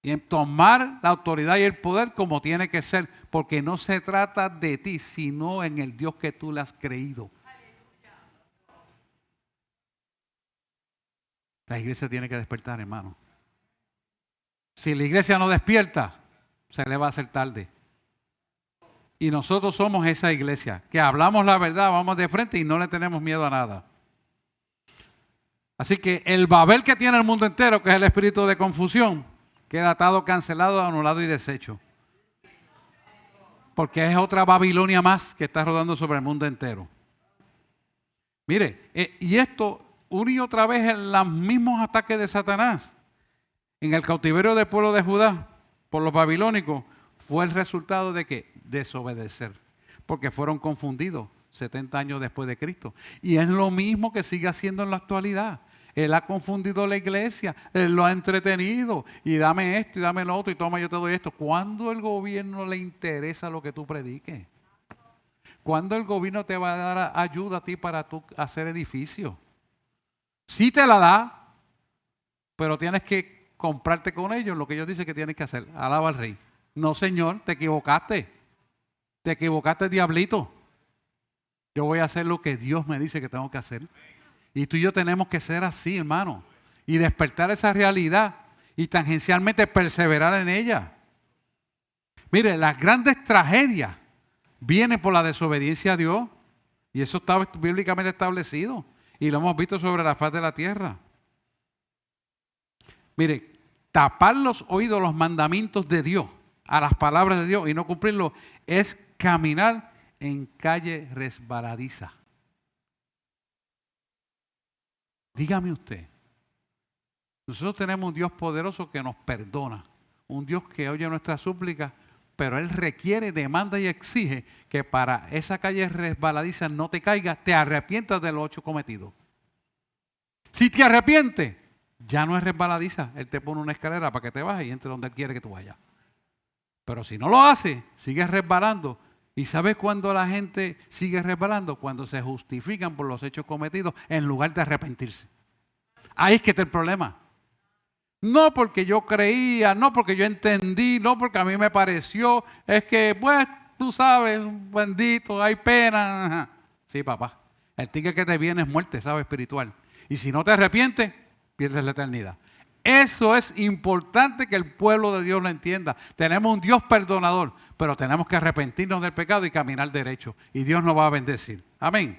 Y en tomar la autoridad y el poder como tiene que ser. Porque no se trata de ti, sino en el Dios que tú le has creído. La iglesia tiene que despertar, hermano. Si la iglesia no despierta, se le va a hacer tarde. Y nosotros somos esa iglesia, que hablamos la verdad, vamos de frente y no le tenemos miedo a nada. Así que el Babel que tiene el mundo entero, que es el espíritu de confusión, queda atado, cancelado, anulado y deshecho. Porque es otra Babilonia más que está rodando sobre el mundo entero. Mire, y esto una y otra vez en los mismos ataques de Satanás. En el cautiverio del pueblo de Judá por los babilónicos fue el resultado de que desobedecer. Porque fueron confundidos 70 años después de Cristo. Y es lo mismo que sigue haciendo en la actualidad. Él ha confundido la iglesia, él lo ha entretenido y dame esto y dame lo otro y toma yo te doy esto. ¿Cuándo el gobierno le interesa lo que tú prediques? ¿Cuándo el gobierno te va a dar ayuda a ti para tú hacer edificios? Sí te la da, pero tienes que comprarte con ellos lo que ellos dicen que tienes que hacer. Alaba al rey. No, señor, te equivocaste. Te equivocaste, diablito. Yo voy a hacer lo que Dios me dice que tengo que hacer. Y tú y yo tenemos que ser así, hermano. Y despertar esa realidad. Y tangencialmente perseverar en ella. Mire, las grandes tragedias vienen por la desobediencia a Dios. Y eso está bíblicamente establecido. Y lo hemos visto sobre la faz de la tierra. Mire, tapar los oídos a los mandamientos de Dios a las palabras de Dios y no cumplirlo es caminar en calle resbaladiza. Dígame usted, nosotros tenemos un Dios poderoso que nos perdona, un Dios que oye nuestras súplicas, pero Él requiere, demanda y exige que para esa calle resbaladiza no te caigas, te arrepientas de los 8 cometidos. Si te arrepientes, ya no es resbaladiza, Él te pone una escalera para que te bajes y entre donde Él quiere que tú vayas. Pero si no lo hace, sigues resbalando. ¿Y sabes cuándo la gente sigue resbalando? Cuando se justifican por los hechos cometidos en lugar de arrepentirse. Ahí es que está el problema. No porque yo creía, no porque yo entendí, no porque a mí me pareció. Es que, pues, tú sabes, bendito, hay pena. Sí, papá. El ticket que te viene es muerte, ¿sabes? Espiritual. Y si no te arrepientes, pierdes la eternidad. Eso es importante que el pueblo de Dios lo entienda. Tenemos un Dios perdonador, pero tenemos que arrepentirnos del pecado y caminar derecho. Y Dios nos va a bendecir. Amén.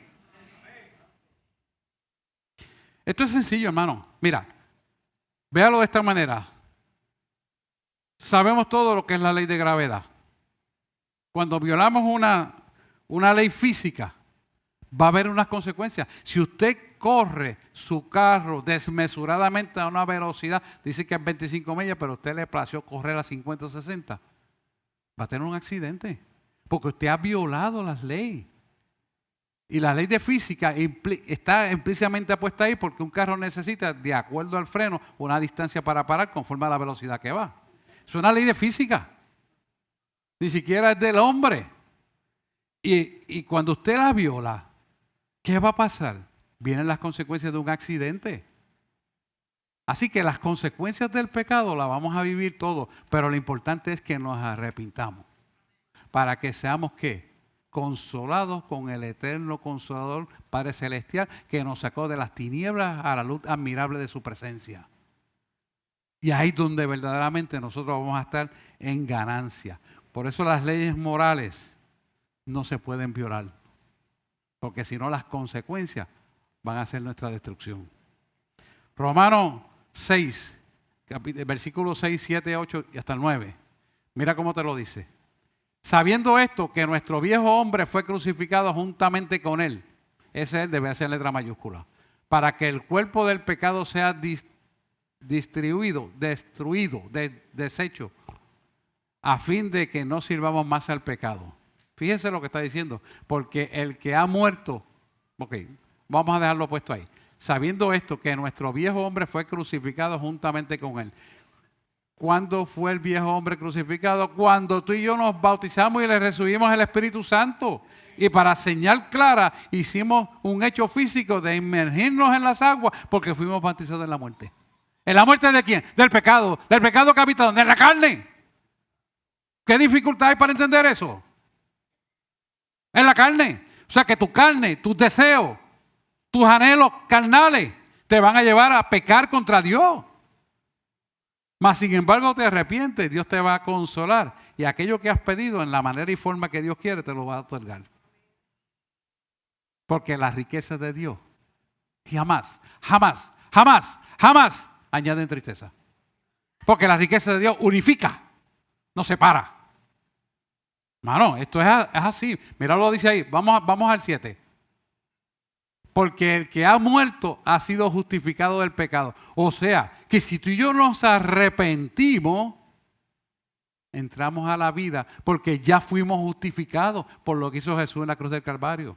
Esto es sencillo, hermano. Mira, véalo de esta manera. Sabemos todo lo que es la ley de gravedad. Cuando violamos una ley física, va a haber unas consecuencias. Si usted corre su carro desmesuradamente a una velocidad, dice que es 25 millas, pero a usted le plació correr a 50 o 60, va a tener un accidente, porque usted ha violado las leyes. Y la ley de física está implícitamente puesta ahí porque un carro necesita, de acuerdo al freno, una distancia para parar conforme a la velocidad que va. Es una ley de física. Ni siquiera es del hombre. Y cuando usted la viola, ¿qué va a pasar? Vienen las consecuencias de un accidente. Así que las consecuencias del pecado las vamos a vivir todos, pero lo importante es que nos arrepintamos. Para que seamos, ¿qué? Consolados con el eterno Consolador, Padre Celestial, que nos sacó de las tinieblas a la luz admirable de su presencia. Y ahí es donde verdaderamente nosotros vamos a estar en ganancia. Por eso las leyes morales no se pueden violar. Porque si no, las consecuencias van a ser nuestra destrucción. Romanos 6, versículos 6, 7, 8 y hasta el 9. Mira cómo te lo dice. Sabiendo esto, que nuestro viejo hombre fue crucificado juntamente con él. Ese debe ser letra mayúscula. Para que el cuerpo del pecado sea destruido, deshecho, a fin de que no sirvamos más al pecado. Fíjense lo que está diciendo. Porque el que ha muerto, ok, vamos a dejarlo puesto ahí. Sabiendo esto, que nuestro viejo hombre fue crucificado juntamente con él. ¿Cuándo fue el viejo hombre crucificado? Cuando tú y yo nos bautizamos y le recibimos el Espíritu Santo. Y para señal clara hicimos un hecho físico de inmergirnos en las aguas porque fuimos bautizados en la muerte. ¿En la muerte de quién? Del pecado. ¿Del pecado que habita donde? En la carne. ¿Qué dificultad hay para entender eso? En la carne. O sea que tu carne, tus deseos, tus anhelos carnales te van a llevar a pecar contra Dios. Mas sin embargo te arrepientes, Dios te va a consolar. Y aquello que has pedido en la manera y forma que Dios quiere te lo va a otorgar. Porque las riquezas de Dios jamás añaden tristeza. Porque la riqueza de Dios unifica, no separa. Hermano, esto es así. Mira lo dice ahí. Vamos al 7. Porque el que ha muerto ha sido justificado del pecado. O sea, que si tú y yo nos arrepentimos, entramos a la vida porque ya fuimos justificados por lo que hizo Jesús en la cruz del Calvario.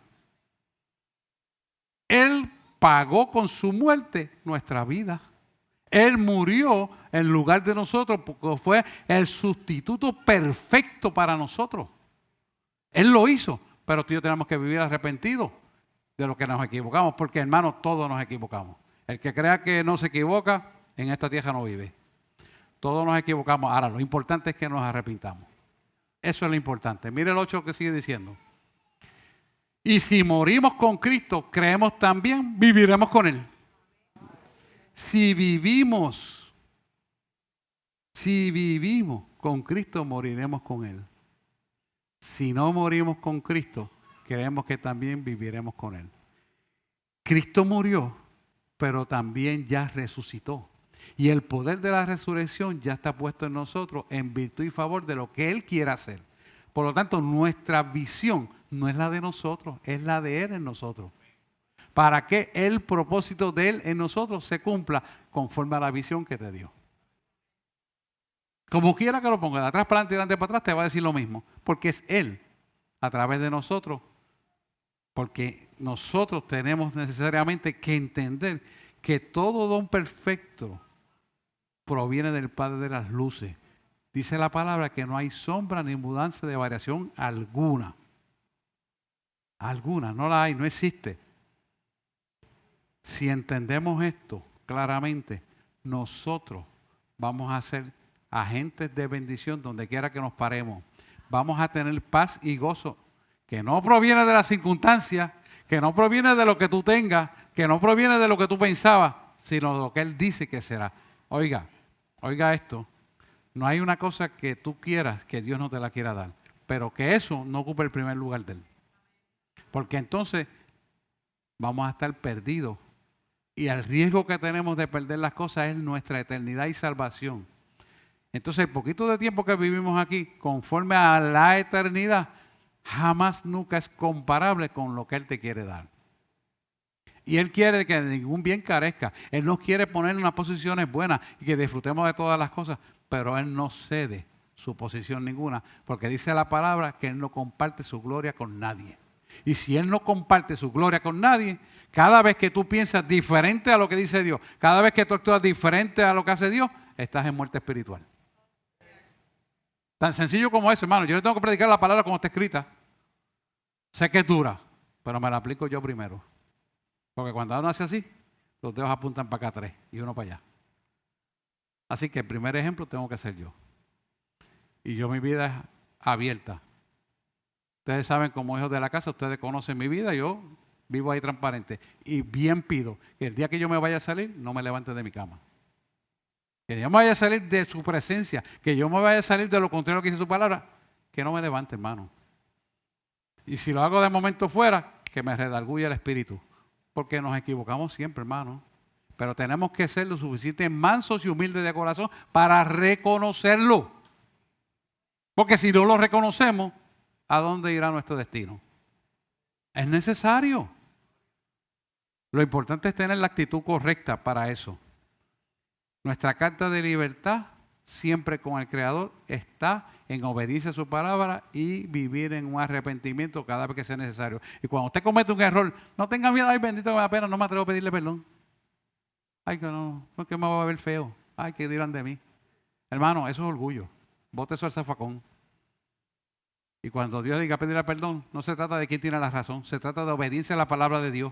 Él pagó con su muerte nuestra vida. Él murió en lugar de nosotros porque fue el sustituto perfecto para nosotros. Él lo hizo, pero tú y yo tenemos que vivir arrepentidos de lo que nos equivocamos, porque hermanos, todos nos equivocamos. El que crea que no se equivoca, en esta tierra no vive. Todos nos equivocamos. Ahora, lo importante es que nos arrepintamos. Eso es lo importante. Mire el 8 que sigue diciendo. Y si morimos con Cristo, creemos también, viviremos con Él. Si vivimos con Cristo, moriremos con Él. Si no morimos con Cristo, creemos que también viviremos con Él. Cristo murió, pero también ya resucitó. Y el poder de la resurrección ya está puesto en nosotros en virtud y favor de lo que Él quiere hacer. Por lo tanto, nuestra visión no es la de nosotros, es la de Él en nosotros. Para que el propósito de Él en nosotros se cumpla conforme a la visión que te dio. Como quiera que lo ponga, de atrás para adelante y de adelante para atrás, te va a decir lo mismo. Porque es Él, a través de nosotros. Porque nosotros tenemos necesariamente que entender que todo don perfecto proviene del Padre de las luces. Dice la palabra que no hay sombra ni mudanza de variación alguna. Alguna, no la hay, no existe. Si entendemos esto claramente, nosotros vamos a ser agentes de bendición donde quiera que nos paremos. Vamos a tener paz y gozo que no proviene de las circunstancias, que no proviene de lo que tú tengas, que no proviene de lo que tú pensabas, sino de lo que Él dice que será. Oiga esto. No hay una cosa que tú quieras que Dios no te la quiera dar, pero que eso no ocupe el primer lugar de Él. Porque entonces vamos a estar perdidos. Y el riesgo que tenemos de perder las cosas es nuestra eternidad y salvación. Entonces, el poquito de tiempo que vivimos aquí, conforme a la eternidad, jamás nunca es comparable con lo que Él te quiere dar. Y Él quiere que ningún bien carezca. Él nos quiere poner en unas posiciones buenas y que disfrutemos de todas las cosas, pero Él no cede su posición ninguna, porque dice la palabra que Él no comparte su gloria con nadie. Y si Él no comparte su gloria con nadie, cada vez que tú piensas diferente a lo que dice Dios, cada vez que tú actúas diferente a lo que hace Dios, estás en muerte espiritual. Tan sencillo como eso, hermano. Yo le tengo que predicar la palabra como está escrita. Sé que es dura, pero me la aplico yo primero. Porque cuando uno hace así, los dedos apuntan para acá 3 y uno para allá. Así que el primer ejemplo tengo que ser yo. Y yo mi vida es abierta. Ustedes saben, como hijos de la casa, ustedes conocen mi vida, yo vivo ahí transparente. Y bien pido que el día que yo me vaya a salir, no me levante de mi cama. Que yo me vaya a salir de su presencia, que yo me vaya a salir de lo contrario que dice su palabra, que no me levante, hermano. Y si lo hago de momento fuera, que me redarguya el espíritu. Porque nos equivocamos siempre, hermano. Pero tenemos que ser lo suficiente mansos y humildes de corazón para reconocerlo. Porque si no lo reconocemos, ¿a dónde irá nuestro destino? Es necesario. Lo importante es tener la actitud correcta para eso. Nuestra carta de libertad, siempre con el Creador, está en obediencia a su palabra y vivir en un arrepentimiento cada vez que sea necesario. Y cuando usted comete un error, no tenga miedo, ay bendito que me da pena, no me atrevo a pedirle perdón. Ay, que no, porque me va a ver feo. Ay, que dirán de mí. Hermano, eso es orgullo. Bote eso al zafacón. Y cuando Dios le diga pedirle perdón, no se trata de quién tiene la razón, se trata de obediencia a la palabra de Dios.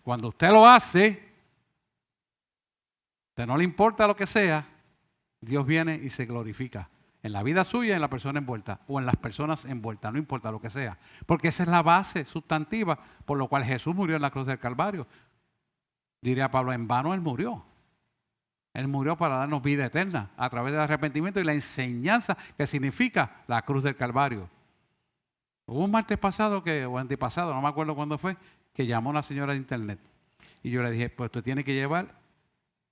Cuando usted lo hace, a usted no le importa lo que sea, Dios viene y se glorifica en la vida suya y en la persona envuelta o en las personas envueltas, no importa lo que sea. Porque esa es la base sustantiva por lo cual Jesús murió en la cruz del Calvario. Diría Pablo, en vano Él murió. Él murió para darnos vida eterna a través del arrepentimiento y la enseñanza que significa la cruz del Calvario. Hubo un martes pasado o antepasado, no me acuerdo cuándo fue, que llamó una señora de internet. Y yo le dije, pues usted tiene que llevar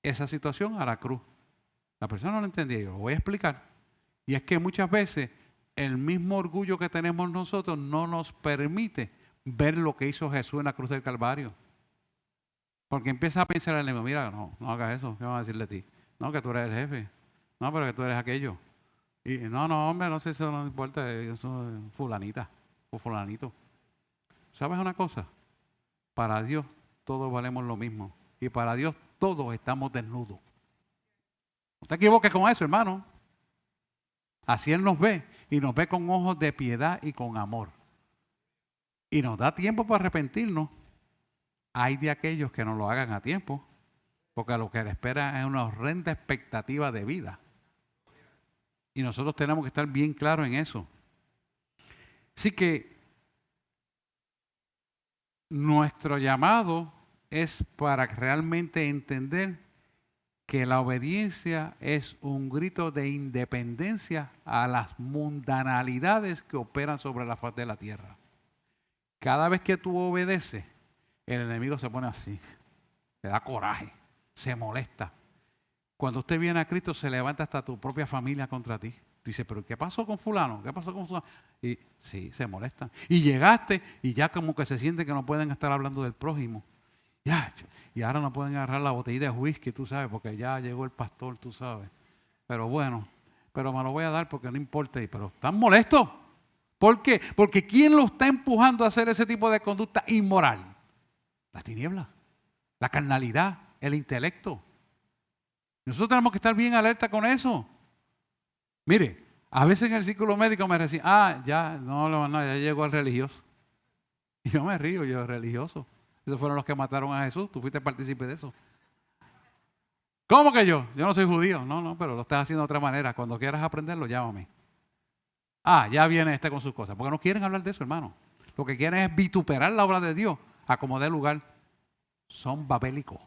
esa situación a la cruz. La persona no lo entendía, yo lo voy a explicar. Y es que muchas veces el mismo orgullo que tenemos nosotros no nos permite ver lo que hizo Jesús en la cruz del Calvario. Porque empieza a pensar el enemigo, mira, no hagas eso, ¿qué van a decir de ti? No, que tú eres el jefe, no, pero que tú eres aquello. Y no, hombre, no sé, eso no importa, eso es fulanita o fulanito. ¿Sabes una cosa? Para Dios todos valemos lo mismo y para Dios todos estamos desnudos. No te equivoques con eso, hermano. Así Él nos ve y nos ve con ojos de piedad y con amor. Y nos da tiempo para arrepentirnos. Hay de aquellos que no lo hagan a tiempo, porque lo que les espera es una horrenda expectativa de vida. Y nosotros tenemos que estar bien claros en eso. Así que nuestro llamado es para realmente entender que la obediencia es un grito de independencia a las mundanalidades que operan sobre la faz de la tierra. Cada vez que tú obedeces, el enemigo se pone así, le da coraje, se molesta. Cuando usted viene a Cristo, se levanta hasta tu propia familia contra ti. Dice, pero ¿qué pasó con fulano? ¿Qué pasó con fulano? Y sí, se molestan. Y llegaste y ya como que se siente que no pueden estar hablando del prójimo. Ya, y ahora no pueden agarrar la botellita de whisky, tú sabes, porque ya llegó el pastor, tú sabes. Pero bueno, pero me lo voy a dar porque no importa. Pero están molestos. ¿Por qué? Porque ¿quién lo está empujando a hacer ese tipo de conducta inmoral? La tiniebla, la carnalidad, el intelecto. Nosotros tenemos que estar bien alerta con eso. Mire, a veces en el círculo médico me decían, ya llegó el religioso. Y yo me río, yo religioso. Esos fueron los que mataron a Jesús, tú fuiste partícipe de eso. ¿Cómo que yo? Yo no soy judío. No, pero lo estás haciendo de otra manera. Cuando quieras aprenderlo, llámame. Ya viene este con sus cosas. Porque no quieren hablar de eso, hermano. Lo que quieren es vituperar la obra de Dios a como dé lugar. Son babélicos.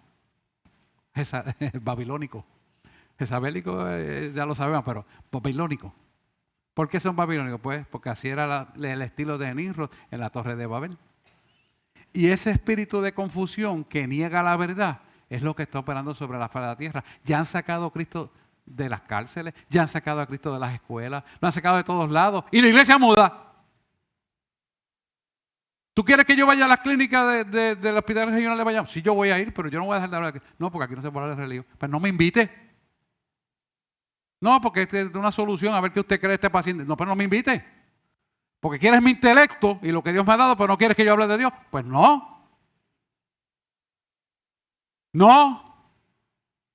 Babilónicos. Jezabélico ya lo sabemos, pero babilónico. ¿Por qué son babilónicos? Pues porque así era el estilo de Nimrod en la Torre de Babel. Y ese espíritu de confusión que niega la verdad es lo que está operando sobre la faz de la tierra. Ya han sacado a Cristo de las cárceles, ya han sacado a Cristo de las escuelas, lo han sacado de todos lados y la iglesia muda. ¿Tú quieres que yo vaya a las clínicas del hospital regional de Bayamón? Sí, yo voy a ir, pero yo no voy a dejar de hablar. No, porque aquí no se puede hablar de religión. Pues no me invite. No, porque esta es una solución a ver qué usted cree de este paciente. No, pero no me invite. Porque quieres mi intelecto y lo que Dios me ha dado, pero no quieres que yo hable de Dios. Pues no. No.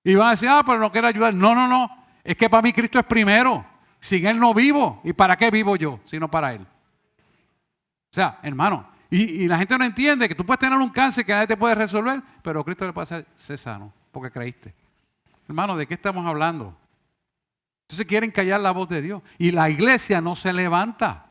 Y van a decir, pero no quiere ayudar. No. Es que para mí Cristo es primero. Sin Él no vivo. ¿Y para qué vivo yo? Sino para Él. O sea, hermano. Y la gente no entiende que tú puedes tener un cáncer que nadie te puede resolver, pero Cristo le puede hacer ser sano, porque creíste. Hermano, ¿de qué estamos hablando? Entonces quieren callar la voz de Dios. Y la iglesia no se levanta.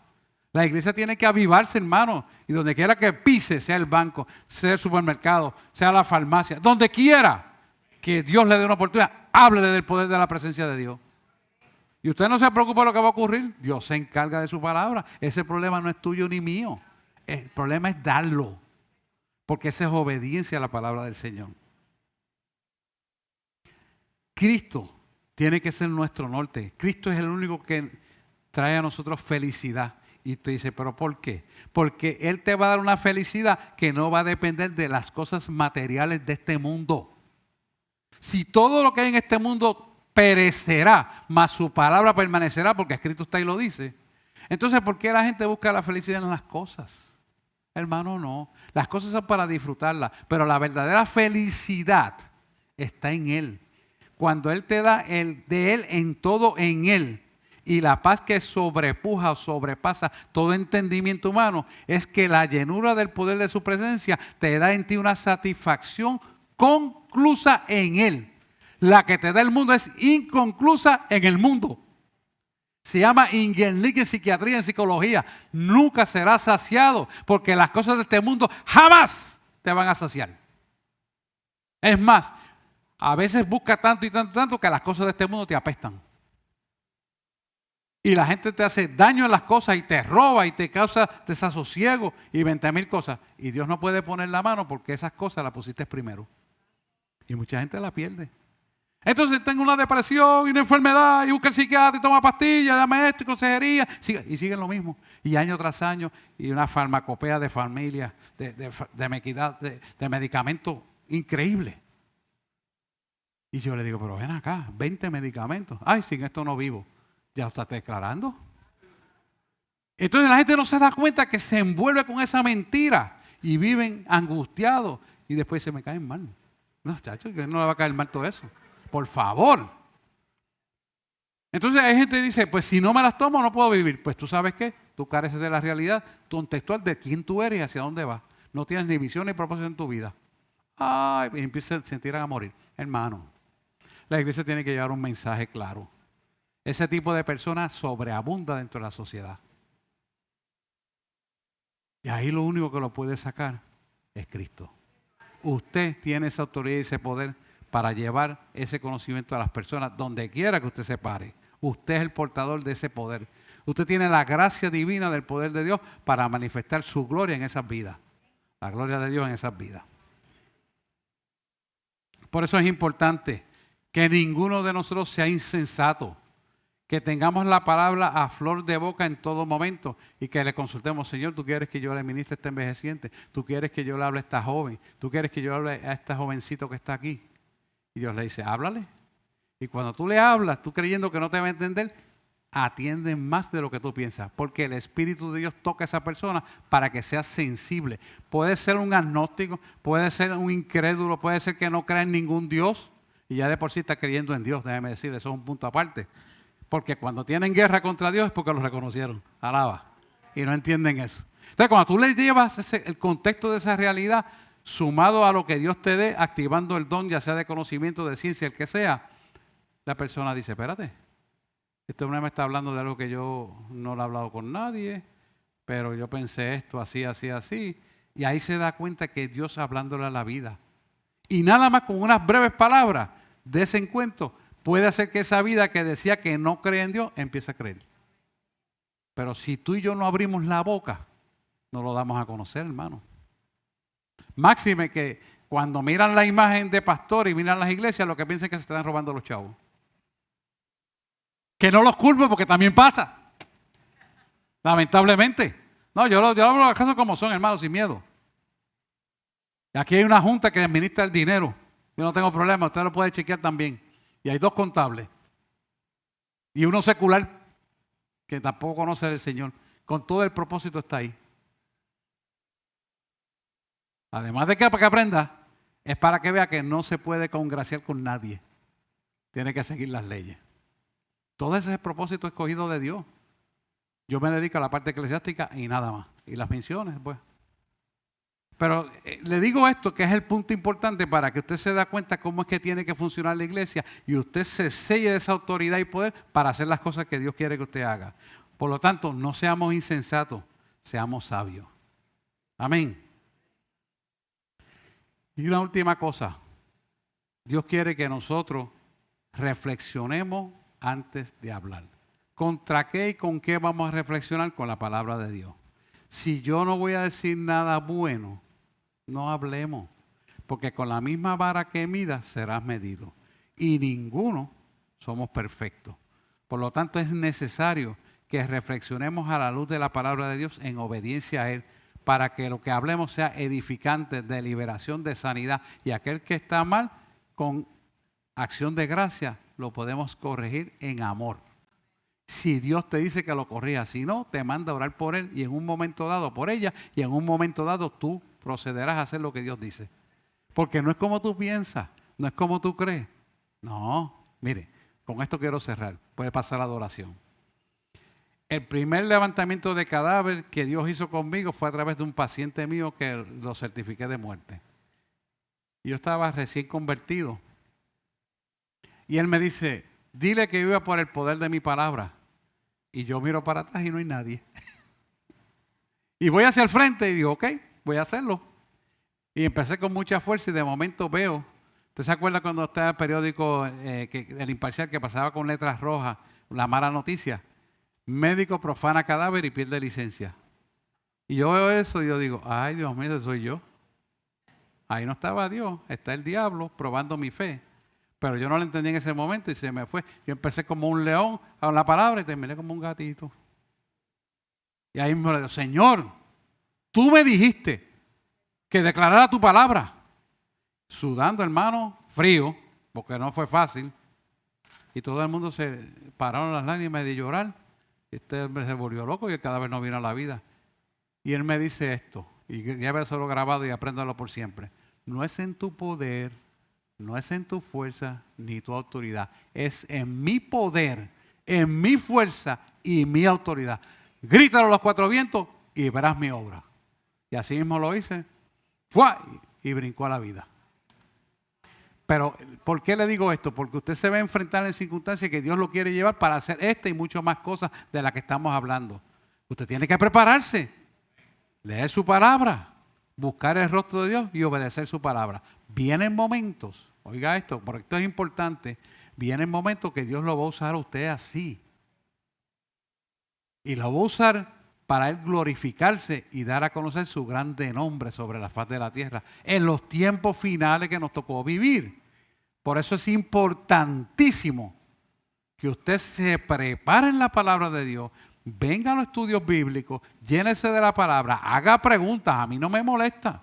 La iglesia tiene que avivarse, hermano. Y donde quiera que pise, sea el banco, sea el supermercado, sea la farmacia, donde quiera que Dios le dé una oportunidad, háblele del poder de la presencia de Dios. Y usted no se preocupa de lo que va a ocurrir. Dios se encarga de su palabra. Ese problema no es tuyo ni mío. El problema es darlo. Porque esa es obediencia a la palabra del Señor. Cristo tiene que ser nuestro norte. Cristo es el único que trae a nosotros felicidad. Y tú dices, ¿pero por qué? Porque Él te va a dar una felicidad que no va a depender de las cosas materiales de este mundo. Si todo lo que hay en este mundo perecerá, mas su palabra permanecerá, porque escrito está y lo dice. Entonces, ¿por qué la gente busca la felicidad en las cosas? Hermano, no. Las cosas son para disfrutarlas, pero la verdadera felicidad está en Él. Cuando Él te da de Él en todo en Él, y la paz que sobrepuja o sobrepasa todo entendimiento humano, es que la llenura del poder de su presencia te da en ti una satisfacción conclusa en Él. La que te da el mundo es inconclusa en el mundo. Se llama Ingenlik en psiquiatría, en psicología. Nunca serás saciado, porque las cosas de este mundo jamás te van a saciar. Es más, a veces busca tanto y tanto que las cosas de este mundo te apestan. Y la gente te hace daño en las cosas y te roba y te causa desasosiego y 20,000 cosas. Y Dios no puede poner la mano porque esas cosas las pusiste primero. Y mucha gente la pierde. Entonces tengo una depresión y una enfermedad y busca el psiquiatra y toma pastillas, dame esto y consejería. Y siguen lo mismo. Y año tras año y una farmacopea de familia, de medicamentos increíble. Y yo le digo, pero ven acá, 20 medicamentos. Ay, sin esto no vivo. ¿Ya lo estás declarando? Entonces la gente no se da cuenta que se envuelve con esa mentira y viven angustiados y después se me caen mal. No, chacho, que no le va a caer mal todo eso. Por favor. Entonces hay gente que dice, pues si no me las tomo no puedo vivir. Pues tú sabes qué, tú careces de la realidad contextual de quién tú eres y hacia dónde vas. No tienes ni visión ni propósito en tu vida. Ay, y empiezan a sentir a morir. Hermano, la iglesia tiene que llevar un mensaje claro. Ese tipo de personas sobreabunda dentro de la sociedad. Y ahí lo único que lo puede sacar es Cristo. Usted tiene esa autoridad y ese poder para llevar ese conocimiento a las personas donde quiera que usted se pare. Usted es el portador de ese poder. Usted tiene la gracia divina del poder de Dios para manifestar su gloria en esas vidas. La gloria de Dios en esas vidas. Por eso es importante Que ninguno de nosotros sea insensato. Que tengamos la palabra a flor de boca en todo momento y que le consultemos, Señor, ¿tú quieres que yo le ministre a este envejeciente? ¿Tú quieres que yo le hable a esta joven? ¿Tú quieres que yo le hable a este jovencito que está aquí? Y Dios le dice, háblale. Y cuando tú le hablas, tú creyendo que no te va a entender, atiende más de lo que tú piensas, porque el Espíritu de Dios toca a esa persona para que sea sensible. Puede ser un agnóstico, puede ser un incrédulo, puede ser que no crea en ningún Dios y ya de por sí está creyendo en Dios, déjeme decirle, eso es un punto aparte. Porque cuando tienen guerra contra Dios es porque lo reconocieron. Alaba. Y no entienden eso. Entonces, cuando tú le llevas el contexto de esa realidad, sumado a lo que Dios te dé, activando el don, ya sea de conocimiento, de ciencia, el que sea, la persona dice, espérate, este hombre me está hablando de algo que yo no lo he hablado con nadie, pero yo pensé esto así, así, así. Y ahí se da cuenta que Dios hablándole a la vida. Y nada más con unas breves palabras de ese encuentro, puede hacer que esa vida que decía que no cree en Dios, empiece a creer. Pero si tú y yo no abrimos la boca, no lo damos a conocer, hermano. Máxime que cuando miran la imagen de pastor y miran las iglesias, lo que piensan es que se están robando los chavos. Que no los culpo porque también pasa. Lamentablemente. No, yo hablo las cosas como son, hermano, sin miedo. Y aquí hay una junta que administra el dinero. Yo no tengo problema, usted lo puede chequear también. Y hay 2 contables. Y uno secular que tampoco conoce al Señor. Con todo el propósito está ahí. Además de que para que aprenda, es para que vea que no se puede congraciar con nadie. Tiene que seguir las leyes. Todo ese es el propósito escogido de Dios. Yo me dedico a la parte eclesiástica y nada más. Y las misiones, pues. Pero le digo esto, que es el punto importante para que usted se dé cuenta cómo es que tiene que funcionar la iglesia y usted se selle de esa autoridad y poder para hacer las cosas que Dios quiere que usted haga. Por lo tanto, no seamos insensatos, seamos sabios. Amén. Y una última cosa. Dios quiere que nosotros reflexionemos antes de hablar. ¿Contra qué y con qué vamos a reflexionar? Con la palabra de Dios. Si yo no voy a decir nada bueno, no hablemos, porque con la misma vara que midas serás medido. Y ninguno somos perfectos. Por lo tanto, es necesario que reflexionemos a la luz de la palabra de Dios en obediencia a Él, para que lo que hablemos sea edificante, de liberación, de sanidad. Y aquel que está mal, con acción de gracia, lo podemos corregir en amor. Si Dios te dice que lo corrija, si no, te manda a orar por él y en un momento dado por ella y en un momento dado tú procederás a hacer lo que Dios dice. Porque no es como tú piensas, no es como tú crees. No, mire, con esto quiero cerrar. Puede pasar la adoración. El primer levantamiento de cadáver que Dios hizo conmigo fue a través de un paciente mío que lo certifiqué de muerte. Yo estaba recién convertido. Y él me dice, dile que viva por el poder de mi palabra. Y yo miro para atrás y no hay nadie. Y voy hacia el frente y digo, ok, voy a hacerlo. Y empecé con mucha fuerza y de momento veo, ¿usted se acuerda cuando estaba el periódico El Imparcial que pasaba con letras rojas, la mala noticia? Médico profana cadáver y pierde licencia. Y yo veo eso y yo digo, ay Dios mío, ese soy yo. Ahí no estaba Dios, está el diablo probando mi fe. Pero yo no lo entendí en ese momento y se me fue. Yo empecé como un león con la palabra y terminé como un gatito. Y ahí me digo, Señor, tú me dijiste que declarara tu palabra. Sudando, hermano, frío, porque no fue fácil. Y todo el mundo se pararon las lágrimas de llorar. Este hombre se volvió loco y el cadáver no vino a la vida. Y él me dice esto, y lléveselo grabado y apréndalo por siempre. No es en tu poder, no es en tu fuerza ni tu autoridad. Es en mi poder, en mi fuerza y mi autoridad. Grítalo a los 4 vientos y verás mi obra. Y así mismo lo hice. ¡Fue! Y brincó a la vida. Pero, ¿por qué le digo esto? Porque usted se va a enfrentar en circunstancias que Dios lo quiere llevar para hacer esta y muchas más cosas de las que estamos hablando. Usted tiene que prepararse, leer su palabra, buscar el rostro de Dios y obedecer su palabra. Vienen momentos, oiga esto, porque esto es importante, vienen momentos que Dios lo va a usar a usted así. Y lo va a usar para Él glorificarse y dar a conocer su grande nombre sobre la faz de la tierra en los tiempos finales que nos tocó vivir. Por eso es importantísimo que usted se prepare en la palabra de Dios, venga a los estudios bíblicos, llénese de la palabra, haga preguntas. A mí no me molesta,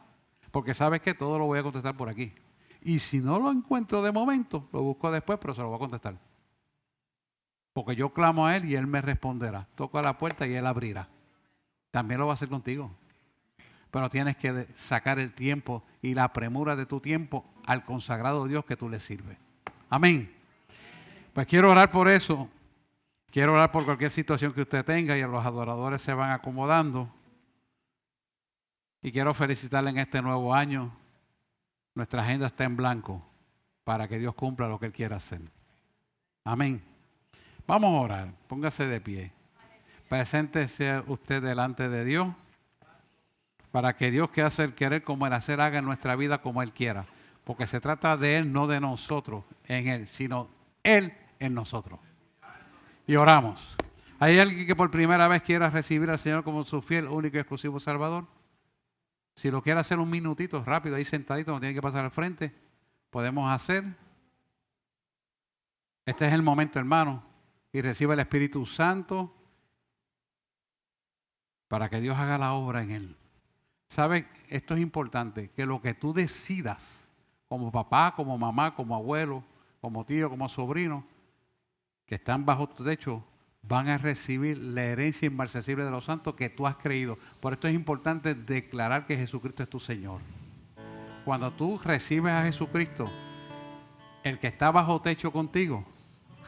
porque sabes que todo lo voy a contestar por aquí. Y si no lo encuentro de momento, lo busco después, pero se lo voy a contestar. Porque yo clamo a Él y Él me responderá. Toco a la puerta y Él abrirá. También lo va a hacer contigo. Pero tienes que sacar el tiempo y la premura de tu tiempo al consagrado Dios que tú le sirves. Amén. Pues quiero orar por eso. Quiero orar por cualquier situación que usted tenga y los adoradores se van acomodando. Y quiero felicitarle en este nuevo año. Nuestra agenda está en blanco para que Dios cumpla lo que Él quiera hacer. Amén. Vamos a orar. Póngase de pie. Preséntese usted delante de Dios para que Dios, que hace el querer como el hacer, haga en nuestra vida como Él quiera. Porque se trata de Él, no de nosotros en Él, sino Él en nosotros. Y oramos. ¿Hay alguien que por primera vez quiera recibir al Señor como su fiel, único y exclusivo Salvador? Si lo quiere hacer un minutito, rápido, ahí sentadito, no tiene que pasar al frente, podemos hacer. Este es el momento, hermano. Y reciba el Espíritu Santo para que Dios haga la obra en él. ¿Sabe? Esto es importante, que lo que tú decidas, como papá, como mamá, como abuelo, como tío, como sobrino, que están bajo tu techo, van a recibir la herencia inmarcesible de los santos que tú has creído. Por esto es importante declarar que Jesucristo es tu Señor. Cuando tú recibes a Jesucristo, el que está bajo techo contigo,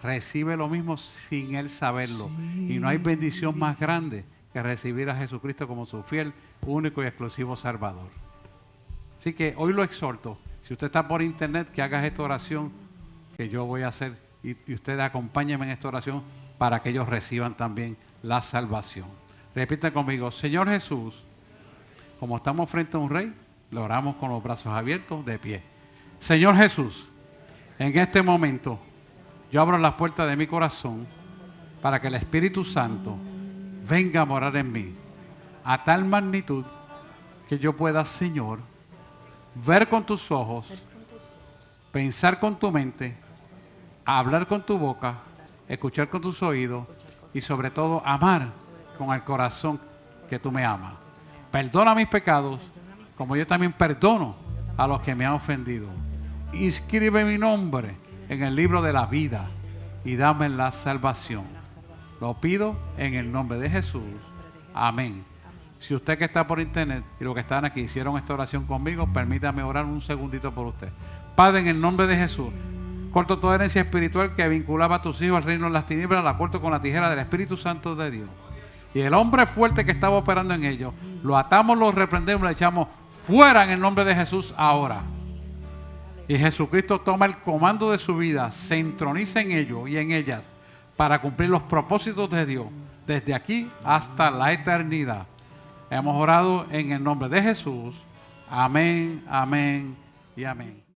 recibe lo mismo sin él saberlo. Y no hay bendición más grande que recibir a Jesucristo como su fiel, único y exclusivo Salvador. Así que hoy lo exhorto. Si usted está por internet, que haga esta oración que yo voy a hacer. Y ustedes acompáñenme en esta oración para que ellos reciban también la salvación. Repita conmigo: Señor Jesús, como estamos frente a un rey, lo oramos con los brazos abiertos, de pie. Señor Jesús, en este momento yo abro las puertas de mi corazón para que el Espíritu Santo venga a morar en mí a tal magnitud que yo pueda, Señor, ver con tus ojos, pensar con tu mente, hablar con tu boca, escuchar con tus oídos y sobre todo amar con el corazón que tú me amas. Perdona mis pecados como yo también perdono a los que me han ofendido. Inscribe mi nombre en el libro de la vida y dame la salvación. Lo pido en el nombre de Jesús. Amén. Si usted que está por internet y los que están aquí hicieron esta oración conmigo, permítame orar un segundito por usted. Padre, en el nombre de Jesús, corto toda herencia espiritual que vinculaba a tus hijos al reino de las tinieblas, la corto con la tijera del Espíritu Santo de Dios. Y el hombre fuerte que estaba operando en ellos, lo atamos, lo reprendemos, lo echamos fuera en el nombre de Jesús ahora. Y Jesucristo toma el comando de su vida, se entroniza en ellos y en ellas para cumplir los propósitos de Dios desde aquí hasta la eternidad. Hemos orado en el nombre de Jesús. Amén, amén y amén.